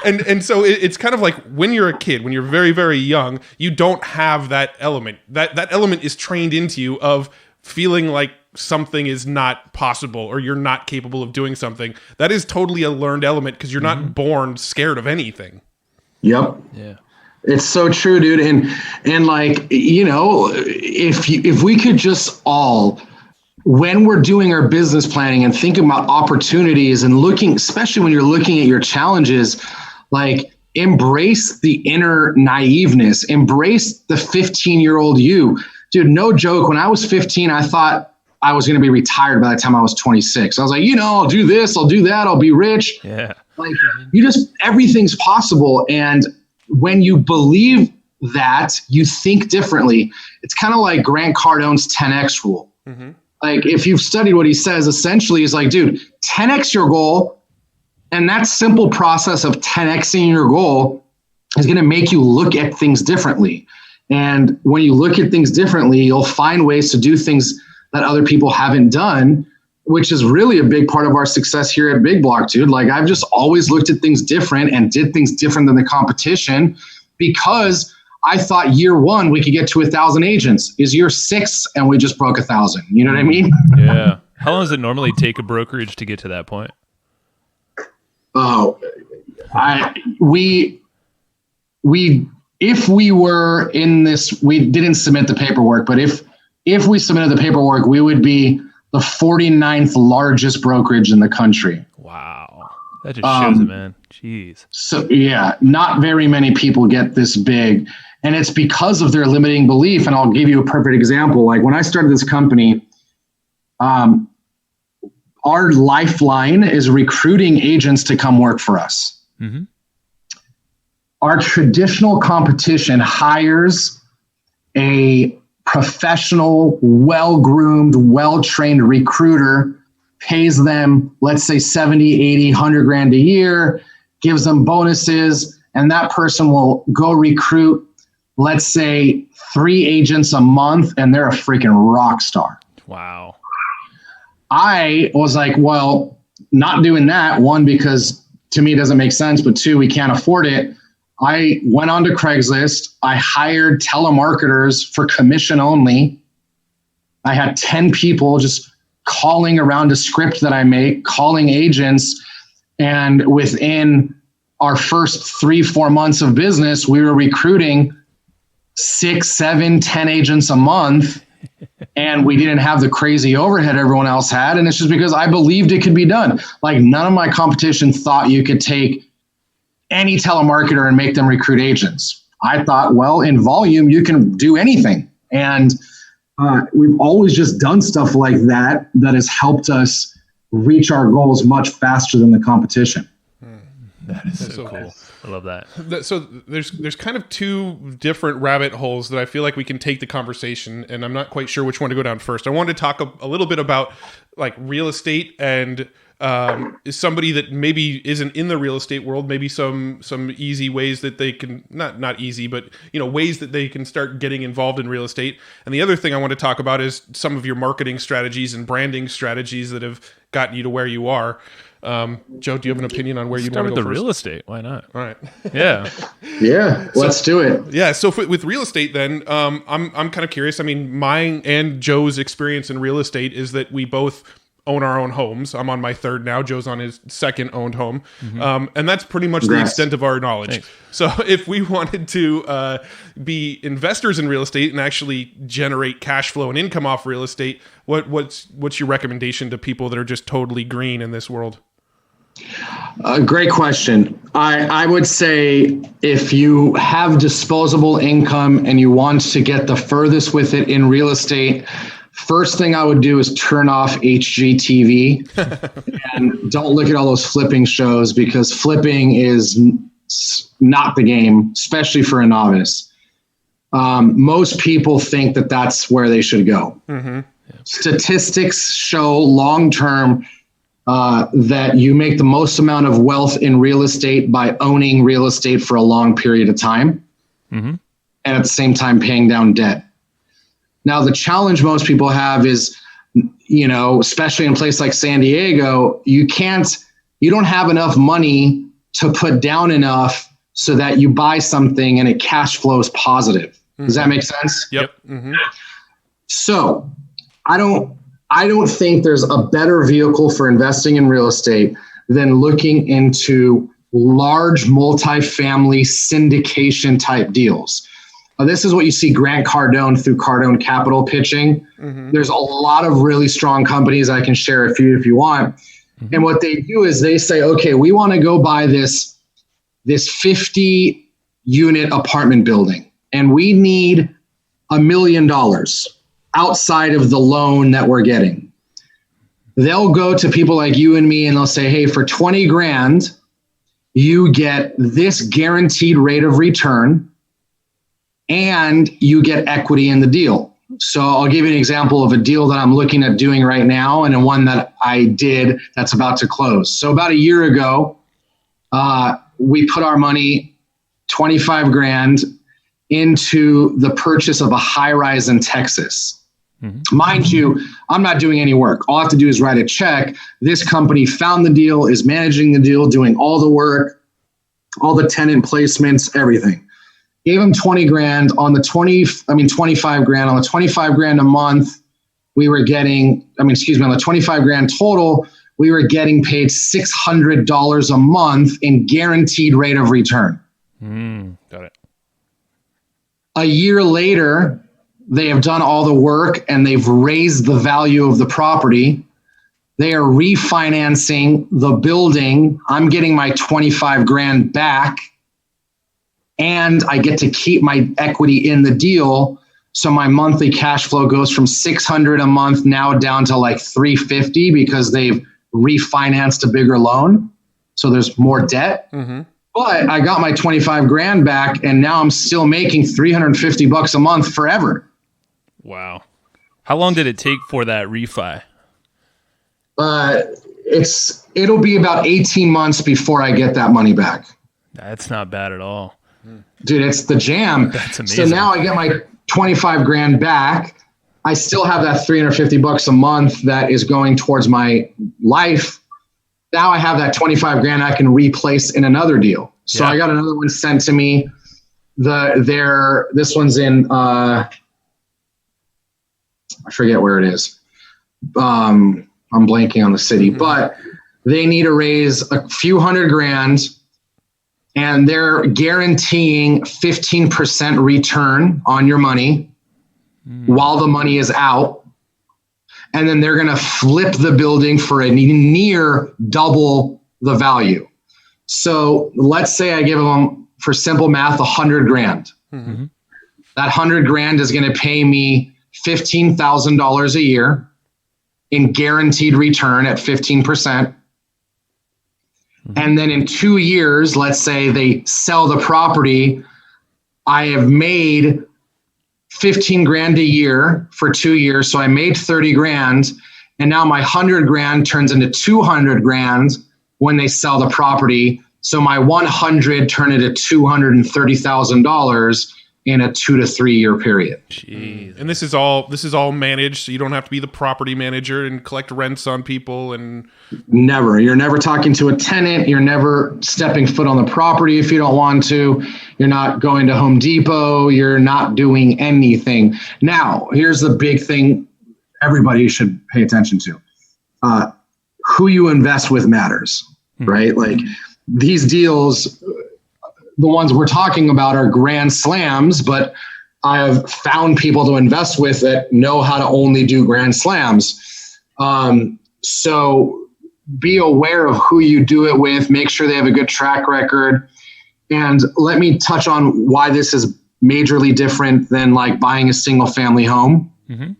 and so it's kind of like when you're a kid, when you're very, very young, you don't have that element. That element is trained into you of feeling like something is not possible or you're not capable of doing something. That is totally a learned element because you're not born scared of anything. Yep. Yeah. It's so true, dude. And like, if we could just all, when we're doing our business planning and thinking about opportunities and looking, especially when you're looking at your challenges, like embrace the inner naiveness, embrace the 15-year-old you. Dude, no joke. When I was 15, I thought I was going to be retired by the time I was 26. I was like, I'll do this, I'll do that, I'll be rich. Yeah. Like everything's possible. And when you believe that, you think differently. It's kind of like Grant Cardone's 10X rule. Mm-hmm. Like if you've studied what he says, essentially he's like, dude, 10X your goal. And that simple process of 10Xing your goal is going to make you look at things differently. And when you look at things differently, you'll find ways to do things that other people haven't done, which is really a big part of our success here at Big Block, dude. Like I've just always looked at things different and did things different than the competition because I thought year one, we could get to 1,000 agents. Is year 6 and we just broke 1,000. You know what I mean? Yeah. How long does it normally take a brokerage to get to that point? Oh, if we were in this, we didn't submit the paperwork, but if we submitted the paperwork, we would be the 49th largest brokerage in the country. Wow. That just shows it, man. Jeez. So yeah, not very many people get this big. And it's because of their limiting belief. And I'll give you a perfect example. Like when I started this company, our lifeline is recruiting agents to come work for us. Mm-hmm. Our traditional competition hires a professional, well-groomed, well-trained recruiter, pays them, let's say 70, 80, 100 grand a year, gives them bonuses, and that person will go recruit, let's say 3 agents a month, and they're a freaking rock star. Wow. I was like, well, not doing that. 1, because to me it doesn't make sense, but 2, we can't afford it. I went onto Craigslist. I hired telemarketers for commission only. I had 10 people just calling around a script that I make, calling agents. And within our first 3-4 months of business, we were recruiting 6, 7, 10 agents a month. And we didn't have the crazy overhead everyone else had. And it's just because I believed it could be done. Like none of my competition thought you could take any telemarketer and make them recruit agents. I thought, well, in volume, you can do anything. And we've always just done stuff like that has helped us reach our goals much faster than the competition. That is so cool. I love that. So there's kind of 2 different rabbit holes that I feel like we can take the conversation, and I'm not quite sure which one to go down first. I wanted to talk a little bit about like real estate and is somebody that maybe isn't in the real estate world, maybe some easy ways that they can, not easy, but ways that they can start getting involved in real estate. And the other thing I want to talk about is some of your marketing strategies and branding strategies that have gotten you to where you are. Joe, do you have an opinion on where you want to go first? Real estate? Why not? All right. Yeah. Yeah. Let's do it. Yeah. So with real estate, then I'm kind of curious. I mean, mine and Joe's experience in real estate is that we both own our own homes. I'm on my 3rd now. Joe's on his 2nd owned home. Mm-hmm. And that's pretty much the extent of our knowledge. Thanks. So if we wanted to be investors in real estate and actually generate cash flow and income off real estate, what's your recommendation to people that are just totally green in this world? Great question. I would say if you have disposable income and you want to get the furthest with it in real estate, first thing I would do is turn off HGTV and don't look at all those flipping shows, because flipping is not the game, especially for a novice. Most people think that that's where they should go. Mm-hmm. Yeah. Statistics show long-term that you make the most amount of wealth in real estate by owning real estate for a long period of time, mm-hmm. and at the same time paying down debt. Now, the challenge most people have is, especially in a place like San Diego, you don't have enough money to put down enough so that you buy something and it cash flows positive. Mm-hmm. Does that make sense? Yep. Mm-hmm. So I don't think there's a better vehicle for investing in real estate than looking into large multifamily syndication type deals. This is what you see Grant Cardone through Cardone Capital pitching. Mm-hmm. There's a lot of really strong companies. I can share a few if you want. Mm-hmm. And what they do is they say, okay, we want to go buy this 50-unit apartment building, and we need $1 million. outside of the loan that we're getting. They'll go to people like you and me and they'll say, hey, for 20 grand, you get this guaranteed rate of return and you get equity in the deal. So I'll give you an example of a deal that I'm looking at doing right now and one that I did that's about to close. So about a year ago, we put our money, 25 grand, into the purchase of a high-rise in Texas. Mm-hmm. Mind you, I'm not doing any work. All I have to do is write a check. This company found the deal, is managing the deal, doing all the work, all the tenant placements, everything. Gave them 20 grand on the 25 grand on the 25 grand a month. We were getting, on the 25 grand total, we were getting paid $600 a month in guaranteed rate of return. Got it. A year later, they have done all the work and they've raised the value of the property. They are refinancing the building. I'm getting my 25 grand back and I get to keep my equity in the deal. So my monthly cash flow goes from 600 a month now down to like 350 because they've refinanced a bigger loan. So there's more debt. Mm-hmm. But I got my 25 grand back and now I'm still making $350 a month forever. Wow. How long did it take for that refi? It'll be about 18 months before I get that money back. That's not bad at all. Dude, it's the jam. That's amazing. So now I get my 25 grand back. I still have that $350 a month that is going towards my life. Now I have that 25 grand I can replace in another deal. So yeah. I got another one sent to me. This one's in, I forget where it is. I'm blanking on the city, but they need to raise a few hundred grand and they're guaranteeing 15% return on your money while the money is out. And then they're going to flip the building for a near double the value. So let's say I give them, for simple math, 100 grand. Mm-hmm. That 100 grand is going to pay me $15,000 a year in guaranteed return at 15%. And then in 2 years, let's say they sell the property, I have made 15 grand a year for 2 years. So I made 30 grand. And now my 100 grand turns into 200 grand when they sell the property. So my 100 turn into $230,000 in a 2 to 3 year period. Jeez. And this is all managed, so you don't have to be the property manager and collect rents on people. And never. You're never talking to a tenant. You're never stepping foot on the property if you don't want to. You're not going to Home Depot. You're not doing anything. Now, here's the big thing everybody should pay attention to. Who you invest with matters, right? Like these deals, the ones we're talking about are grand slams, but I have found people to invest with that know how to only do grand slams. So be aware of who you do it with, make sure they have a good track record. And let me touch on why this is majorly different than like buying a single family home. Mm-hmm.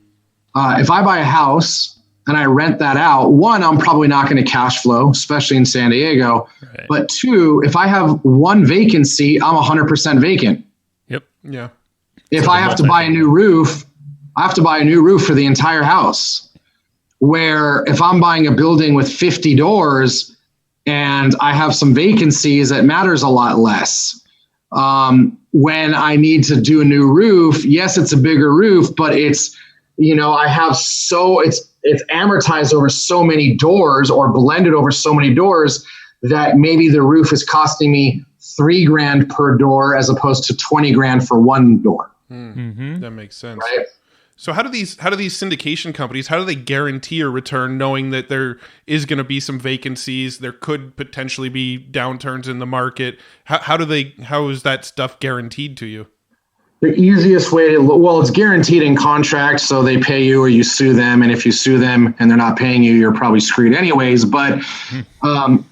If I buy a house and I rent that out, one, I'm probably not going to cash flow, especially in San Diego. Right. But two, if I have one vacancy, I'm 100% vacant. Yep. Yeah. If I have to buy a new roof, I have to buy a new roof for the entire house. Where if I'm buying a building with 50 doors and I have some vacancies, it matters a lot less. When I need to do a new roof, yes, it's a bigger roof, but it's, it's amortized over so many doors or blended over so many doors that maybe the roof is costing me $3 grand per door as opposed to 20 grand for one door. Mm-hmm. That makes sense. Right? So how do these syndication companies, how do they guarantee a return knowing that there is going to be some vacancies, there could potentially be downturns in the market? How is that stuff guaranteed to you? The easiest way it's guaranteed in contract, so they pay you or you sue them. And if you sue them and they're not paying you, you're probably screwed anyways. But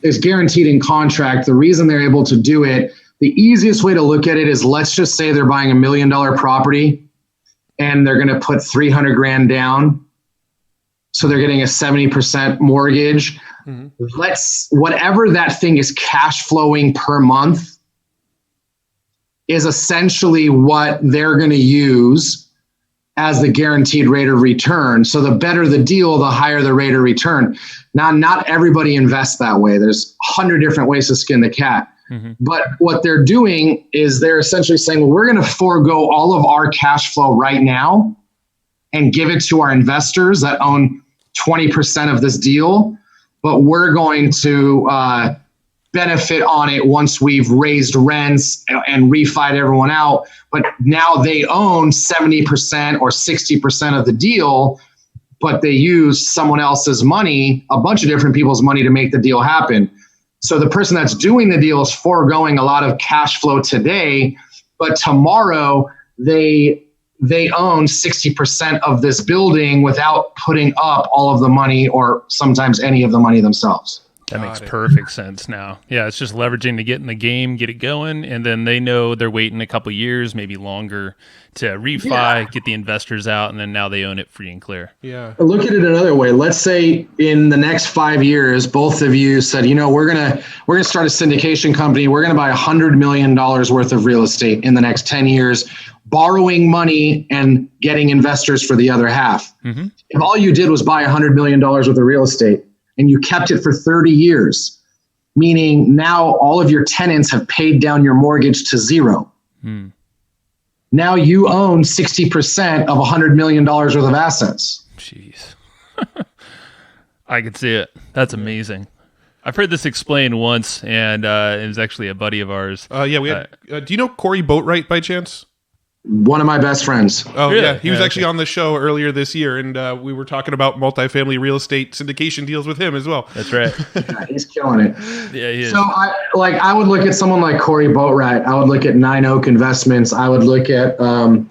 it's guaranteed in contract. The reason they're able to do it, the easiest way to look at it is, let's just say they're buying $1 million property and they're going to put 300 grand down. So they're getting a 70% mortgage. Whatever that thing is cash flowing per month is essentially what they're going to use as the guaranteed rate of return. So the better the deal, the higher the rate of return. Now, not everybody invests that way. There's 100 different ways to skin the cat. But what they're doing is they're essentially saying, well, we're going to forego all of our cash flow right now and give it to our investors that own 20% of this deal. But we're going to benefit on it once we've raised rents and refied everyone out. But now they own 70% or 60% of the deal, but they use someone else's money, a bunch of different people's money to make the deal happen. So the person that's doing the deal is foregoing a lot of cash flow today, but tomorrow they own 60% of this building without putting up all of the money or sometimes any of the money themselves. That makes perfect sense now. Yeah, it's just leveraging to get in the game, get it going, and then they know they're waiting a couple years, maybe longer, to refi, get the investors out, and then now they own it free and clear. Yeah. Look at it another way. Let's say in the next 5 years, both of you said, we're gonna start a syndication company. We're gonna buy $100 million worth of real estate in the next 10 years, borrowing money and getting investors for the other half. If all you did was buy $100 million worth of real estate, and you kept it for 30 years, meaning now all of your tenants have paid down your mortgage to zero. Now you own 60% of $100 million worth of assets. Jeez. I could see it. That's amazing. I've heard this explained once, and it was actually a buddy of ours. We had, do you know Cory Boatright by chance? One of my best friends. Oh, really? Yeah. He was actually on the show earlier this year, and we were talking about multifamily real estate syndication deals with him as well. That's right. Yeah, he's killing it. Yeah, he is. So I would look at someone like Cory Boatright. I would look at Nine Oak Investments. I would look at Grant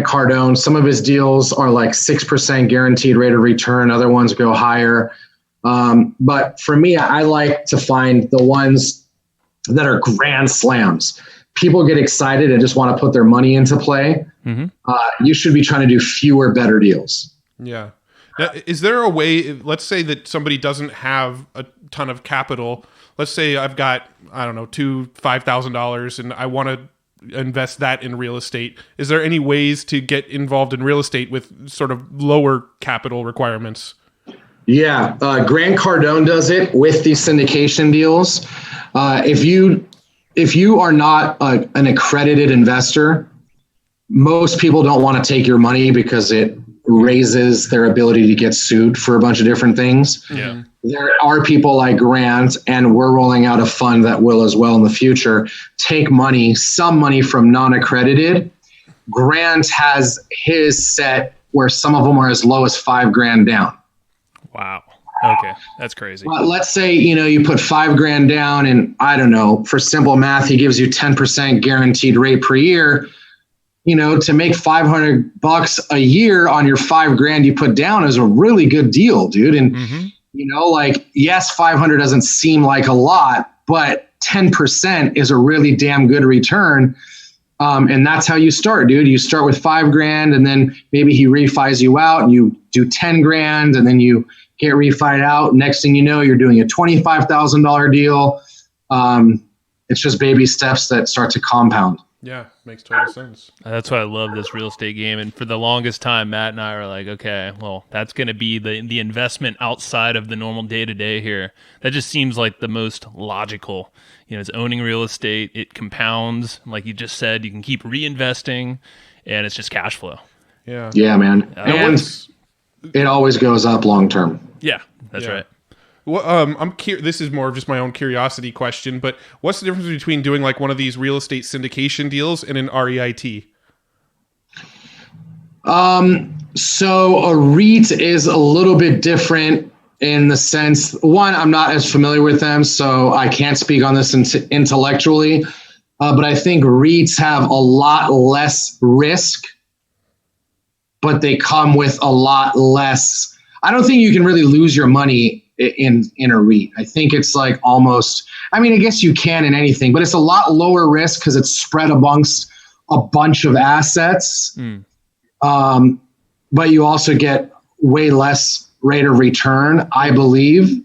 Cardone. Some of his deals are like 6% guaranteed rate of return. Other ones go higher. But for me, I like to find the ones that are grand slams. People get excited and just want to put their money into play. You should be trying to do fewer, better deals. Yeah. Now, is there a way, let's say that somebody doesn't have a ton of capital. Let's say I've got, $5,000 and I want to invest that in real estate. Is there any ways to get involved in real estate with sort of lower capital requirements? Yeah. Grant Cardone does it with these syndication deals. If you are not an accredited investor, most people don't want to take your money because it raises their ability to get sued for a bunch of different things. Yeah. There are people like Grant, and we're rolling out a fund that will as well in the future, take some money from non-accredited. Grant has his set where some of them are as low as $5,000 down. Wow. Okay, that's crazy. Well, let's say, you put $5,000 down and I don't know, for simple math, he gives you 10% guaranteed rate per year. To make $500 a year on your $5,000 you put down is a really good deal, dude. And, yes, 500 doesn't seem like a lot, but 10% is a really damn good return. And that's how you start, dude. You start with $5,000 and then maybe he refis you out and you do $10,000 and then you get refied out. Next thing you know, you're doing a $25,000 deal. It's just baby steps that start to compound. Yeah, makes total sense. That's why I love this real estate game. And for the longest time, Matt and I were like, okay, well, that's going to be the investment outside of the normal day-to-day here. That just seems like the most logical. It's owning real estate. It compounds. Like you just said, you can keep reinvesting, and it's just cash flow. Yeah. Yeah, man. It always goes up long term. Yeah, that's right. Well, this is more of just my own curiosity question, but what's the difference between doing like one of these real estate syndication deals and an REIT? So a REIT is a little bit different in the sense, one, I'm not as familiar with them, so I can't speak on this intellectually, but I think REITs have a lot less risk, but they come with a lot less. I don't think you can really lose your money in a REIT. I think it's like almost, I guess you can in anything, but it's a lot lower risk because it's spread amongst a bunch of assets, but you also get way less rate of return, I believe.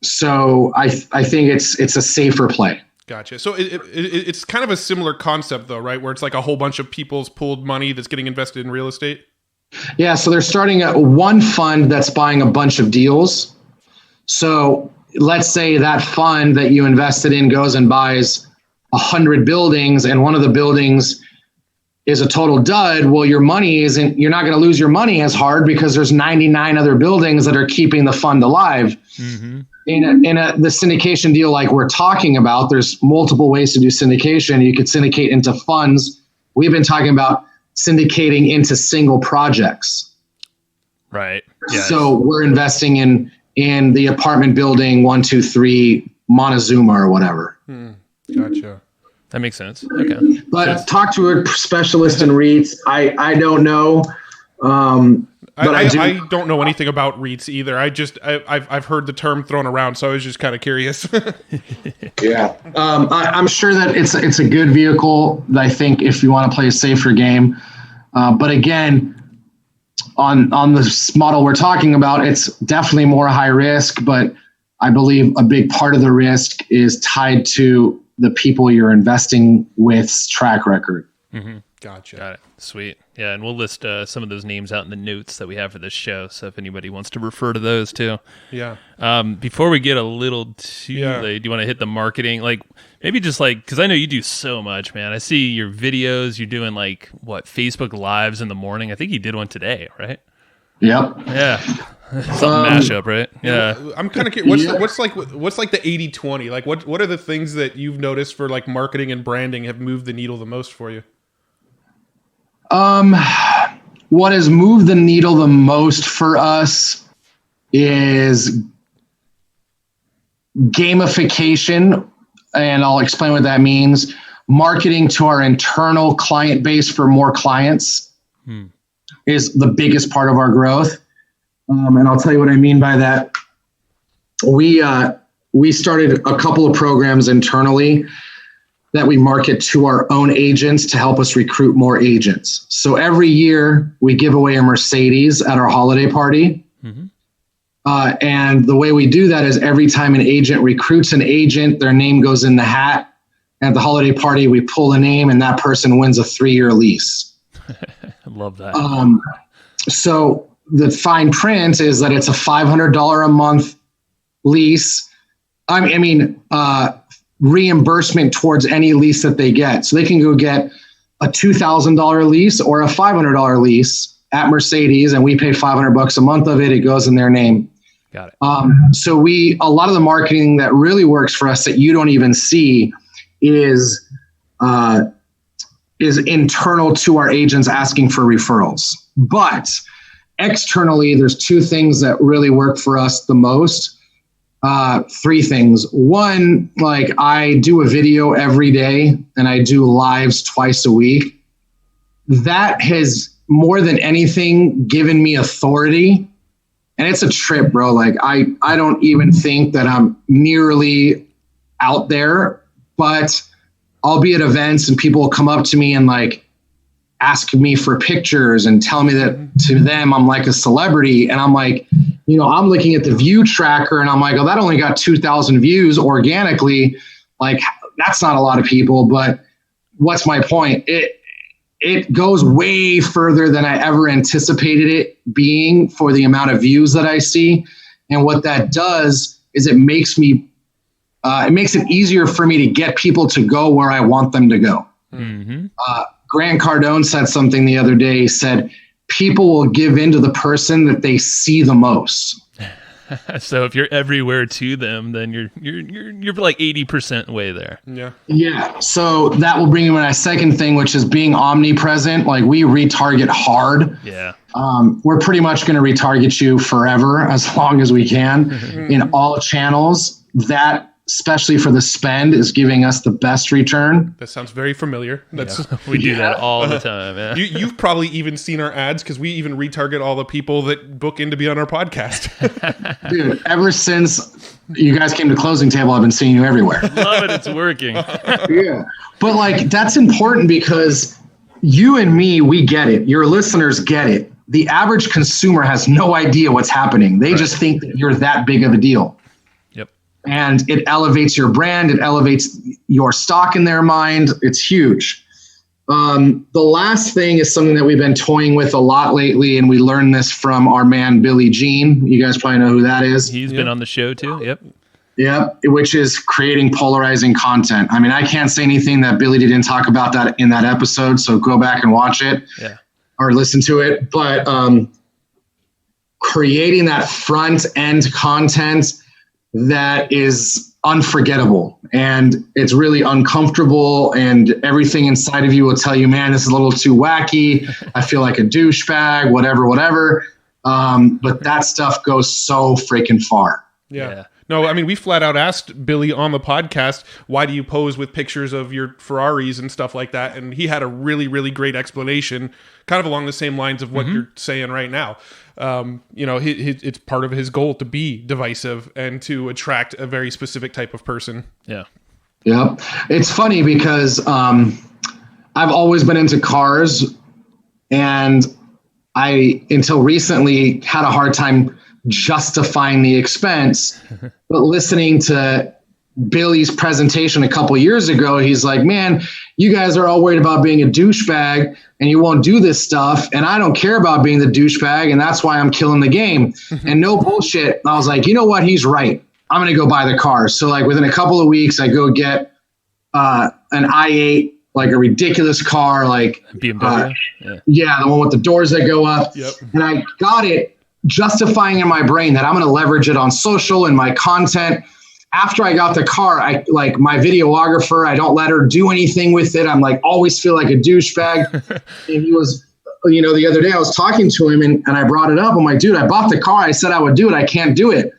So I think it's a safer play. Gotcha. So it's kind of a similar concept though, right? Where it's like a whole bunch of people's pooled money that's getting invested in real estate. Yeah. So they're starting at one fund that's buying a bunch of deals. So let's say that fund that you invested in goes and buys 100 buildings, and one of the buildings is a total dud. Well, you're not going to lose your money as hard because there's 99 other buildings that are keeping the fund alive. Mm-hmm. In the syndication deal like we're talking about, there's multiple ways to do syndication. You could syndicate into funds. We've been talking about syndicating into single projects. Right. Yes. So we're investing in the apartment building 123 Montezuma or whatever. Gotcha. That makes sense. Okay. But talk to a specialist in REITs. I don't know. But I don't know anything about REITs either. I've heard the term thrown around, so I was just kind of curious. Yeah. I'm sure that it's a good vehicle. I think if you want to play a safer game. But again, on this model we're talking about, it's definitely more high risk, but I believe a big part of the risk is tied to the people you're investing with's track record. Mm-hmm. Gotcha. Got it. Sweet. Yeah, and we'll list some of those names out in the notes that we have for this show, so if anybody wants to refer to those too. Yeah. Before we get a little too late, do you want to hit the marketing? Like, maybe just like, because I know you do so much, man. I see your videos. You're doing like, Facebook Lives in the morning. I think you did one today, right? Yep. Yeah. Some mashup, right? Yeah. I'm kind of curious. What's like the 80-20? Like, what are the things that you've noticed for like marketing and branding have moved the needle the most for you? What has moved the needle the most for us is gamification, and I'll explain what that means. Marketing to our internal client base for more clients is the biggest part of our growth. And I'll tell you what I mean by that. We started a couple of programs internally that we market to our own agents to help us recruit more agents. So every year we give away a Mercedes at our holiday party. Mm-hmm. And the way we do that is every time an agent recruits an agent, their name goes in the hat. And at the holiday party, we pull a name and that person wins a 3-year lease. I love that. So the fine print is that it's a $500 a month lease. Reimbursement towards any lease that they get. So they can go get a $2,000 lease or a $500 lease at Mercedes, and we pay $500 a month of it. It goes in their name. Got it. So a lot of the marketing that really works for us that you don't even see is internal to our agents asking for referrals. But externally, there's 2 things that really work for us the most. 3 things. One, like I do a video every day and I do lives twice a week. That has more than anything given me authority. And it's a trip, bro. Like I don't even think that I'm nearly out there, but I'll be at events and people will come up to me and like ask me for pictures and tell me that to them I'm like a celebrity. And I'm like, I'm looking at the view tracker and I'm like, oh, that only got 2,000 views organically. Like that's not a lot of people, but what's my point? It goes way further than I ever anticipated it being for the amount of views that I see. And what that does is it makes it easier for me to get people to go where I want them to go. Mm-hmm. Grant Cardone said something the other day. He said, people will give in to the person that they see the most. So if you're everywhere to them, then you're like 80% way there. Yeah. So that will bring me to my second thing, which is being omnipresent. Like we retarget hard. Yeah. We're pretty much going to retarget you forever as long as we can in all channels. That, especially for the spend, is giving us the best return. That sounds very familiar. We do that all the time. Yeah. You've probably even seen our ads because we even retarget all the people that book in to be on our podcast. Dude, ever since you guys came to closing table. I've been seeing you everywhere. Love it. It's working. Yeah. But like, that's important because you and me, we get it. Your listeners get it. The average consumer has no idea what's happening. They just think that you're that big of a deal. Yep. And it elevates your brand. It elevates your stock in their mind. It's huge. The last thing is something that we've been toying with a lot lately, and we learned this from our man, Billy Jean. You guys probably know who that is. He's been on the show too. Yep. Yep, which is creating polarizing content. I mean, I can't say anything that Billy didn't talk about that in that episode, so go back and watch it. Yeah. Or listen to it. But creating that front end content that is unforgettable and it's really uncomfortable, and everything inside of you will tell you, man, this is a little too wacky. I feel like a douchebag, whatever. But that stuff goes so freaking far. Yeah. No, I mean, we flat out asked Billy on the podcast, why do you pose with pictures of your Ferraris and stuff like that? And he had a really, really great explanation, kind of along the same lines of what you're saying right now. It's part of his goal to be divisive and to attract a very specific type of person. Yeah. Yep. It's funny because I've always been into cars, and I, until recently, had a hard time justifying the expense. But listening to Billy's presentation a couple years ago, he's like, man, you guys are all worried about being a douchebag and you won't do this stuff. And I don't care about being the douchebag. And that's why I'm killing the game. And no bullshit. I was like, you know what? He's right. I'm going to go buy the car. So like within a couple of weeks, I go get an i8, like a ridiculous car, like BMW. The one with the doors that go up. Yep. And I got it, justifying in my brain that I'm going to leverage it on social and my content. After I got the car, I like my videographer, I don't let her do anything with it. I'm like, always feel like a douchebag. And he was, the other day I was talking to him and I brought it up. I'm like, dude, I bought the car. I said I would do it. I can't do it.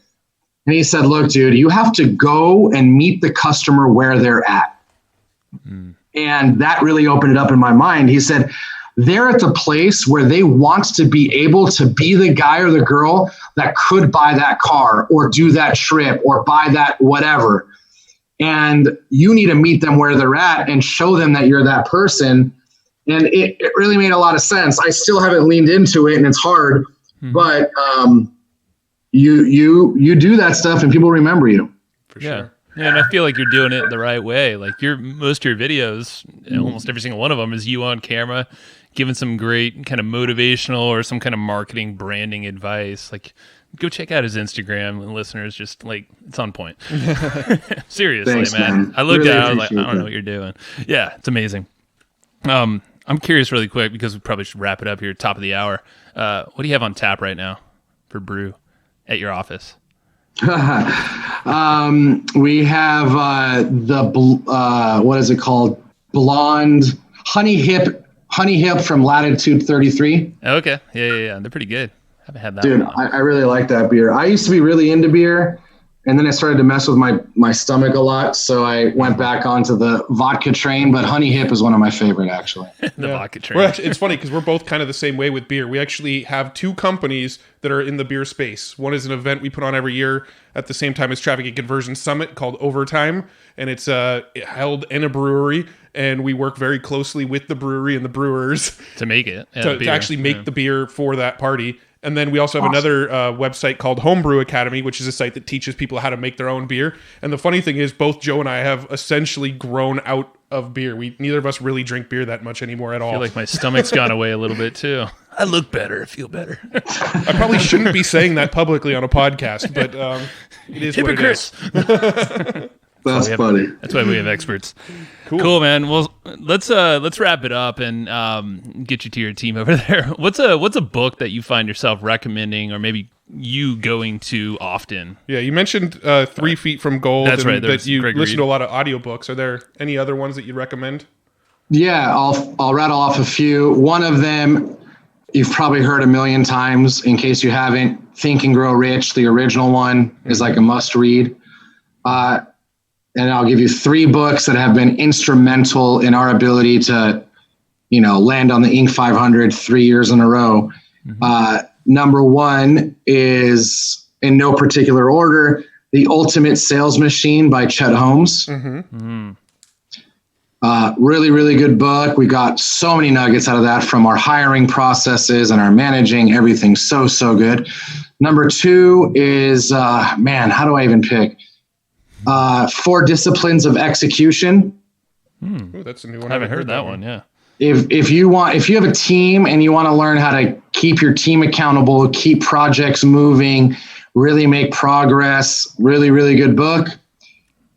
And he said, look, dude, you have to go and meet the customer where they're at. And that really opened it up in my mind. He said, they're at the place where they want to be able to be the guy or the girl that could buy that car or do that trip or buy that whatever. And you need to meet them where they're at and show them that you're that person. And it really made a lot of sense. I still haven't leaned into it and it's hard, but you do that stuff and people remember you. For sure. Yeah, and I feel like you're doing it the right way. Like most of your videos, almost every single one of them is you on camera giving some great kind of motivational or some kind of marketing branding advice. Like, go check out his Instagram, and listeners, just like, it's on point. Seriously, Thanks, man. I looked really down, like, I don't that. know what you're doing. Yeah, it's amazing. I'm curious really quick, because we probably should wrap it up here, top of the hour. What do you have on tap right now for brew at your office? We have what is it called? Blonde Honey Hip from Latitude 33. Okay. Yeah. They're pretty good. I haven't had that Dude, one. I really like that beer. I used to be really into beer, and then I started to mess with my stomach a lot, so I went back onto the vodka train, but Honey Hip is one of my favorite, actually. The vodka train. It's funny because we're both kind of the same way with beer. We actually have two companies that are in the beer space. One is an event we put on every year at the same time as Traffic and Conversion Summit called Overtime, and it's held in a brewery, and we work very closely with the brewery and the brewers to make it. To actually make the beer for that party. And then we also have another website called Homebrew Academy, which is a site that teaches people how to make their own beer. And the funny thing is, both Joe and I have essentially grown out of beer. Neither of us really drink beer that much anymore at all. I feel like my stomach's gone away a little bit too. I look better. I feel better. I probably shouldn't be saying that publicly on a podcast, but it is Hypocrites. What it is. That's funny. That's why we have experts. Cool, man. Well, let's wrap it up and get you to your team over there. What's a book that you find yourself recommending, or maybe you going to often? Yeah, you mentioned 3 Feet from Gold. That's right. That you listen to a lot of audiobooks. Are there any other ones that you'd recommend? Yeah, I'll rattle off a few. One of them you've probably heard a million times. In case you haven't, Think and Grow Rich, the original one, is like a must read. And I'll give you 3 books that have been instrumental in our ability to, land on the Inc. 500 3 years in a row. Number 1 is, in no particular order, The Ultimate Sales Machine by Chet Holmes. Really, really good book. We got so many nuggets out of that from our hiring processes and our managing. Everything so good. Number 2 is, how do I even pick? 4 Disciplines of Execution. Ooh, that's a new one. I haven't heard that one. Yeah. If you have a team and you want to learn how to keep your team accountable, keep projects moving, really make progress, really, really good book.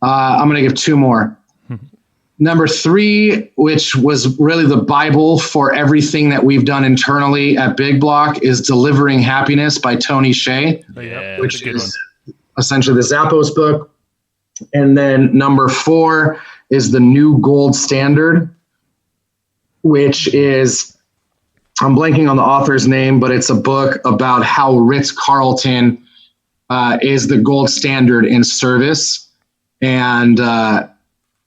I'm going to give 2 more. Number 3, which was really the Bible for everything that we've done internally at Big Block, is Delivering Happiness by Tony Hsieh, which is essentially the Zappos book. And then number 4 is The New Gold Standard, which is, I'm blanking on the author's name, but it's a book about how Ritz-Carlton is the gold standard in service. And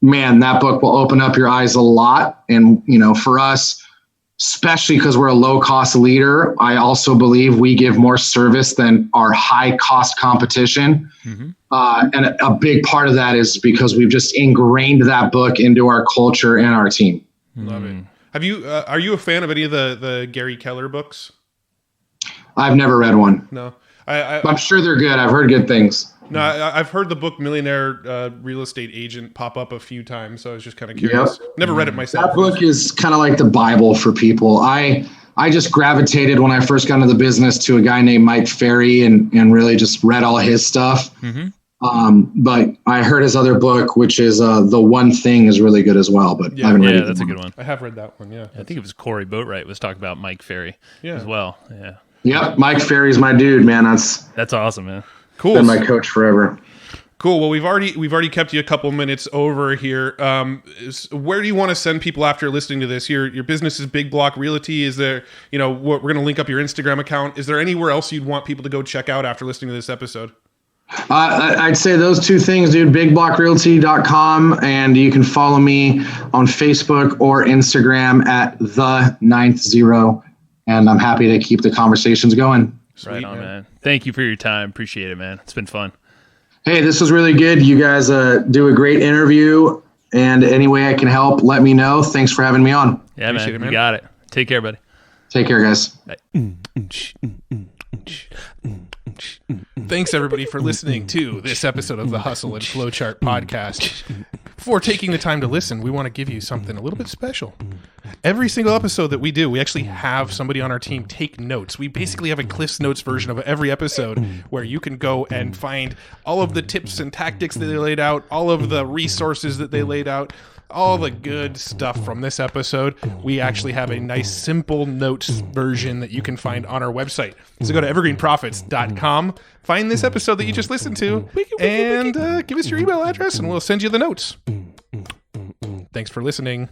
man, that book will open up your eyes a lot. And, for us, especially because we're a low-cost leader, I also believe we give more service than our high-cost competition. And a big part of that is because we've just ingrained that book into our culture and our team. Love it. Have you? Are you a fan of any of the Gary Keller books? I've never read one. No. I'm sure they're good. I've heard good things. No, I've heard the book Millionaire Real Estate Agent pop up a few times, so I was just kind of curious. Yep. Never read it myself. That book is kind of like the Bible for people. I just gravitated when I first got into the business to a guy named Mike Ferry and really just read all his stuff. But I heard his other book, which is The One Thing, is really good as well. But I haven't read it. Yeah, that's a good one. I have read that one. Yeah, I think it was Cory Boatright was talking about Mike Ferry as well. Yeah. Yep, Mike Ferry's my dude, man. That's awesome, man. Cool. Been my coach forever. Cool. Well, we've already kept you a couple minutes over here. Where do you want to send people after listening to this? Your business is Big Block Realty. Is there, we're going to link up your Instagram account. Is there anywhere else you'd want people to go check out after listening to this episode? I'd say those 2 things, dude. BigBlockRealty.com, and you can follow me on Facebook or Instagram at the90. And I'm happy to keep the conversations going. Sweet, right on, man. Thank you for your time. Appreciate it, man. It's been fun. Hey, this was really good. You guys do a great interview, and any way I can help, let me know. Thanks for having me on. Yeah, man. You got it. Take care, buddy. Take care, guys. Bye. Thanks, everybody, for listening to this episode of the Hustle and Flowchart podcast. Before taking the time to listen, we want to give you something a little bit special. Every single episode that we do, we actually have somebody on our team take notes. We basically have a Cliff's Notes version of every episode where you can go and find all of the tips and tactics that they laid out, all of the resources that they laid out, all the good stuff from this episode. We actually have a nice simple notes version that you can find on our website. So go to evergreenprofits.com, find this episode that you just listened to, and give us your email address and we'll send you the notes. Thanks for listening.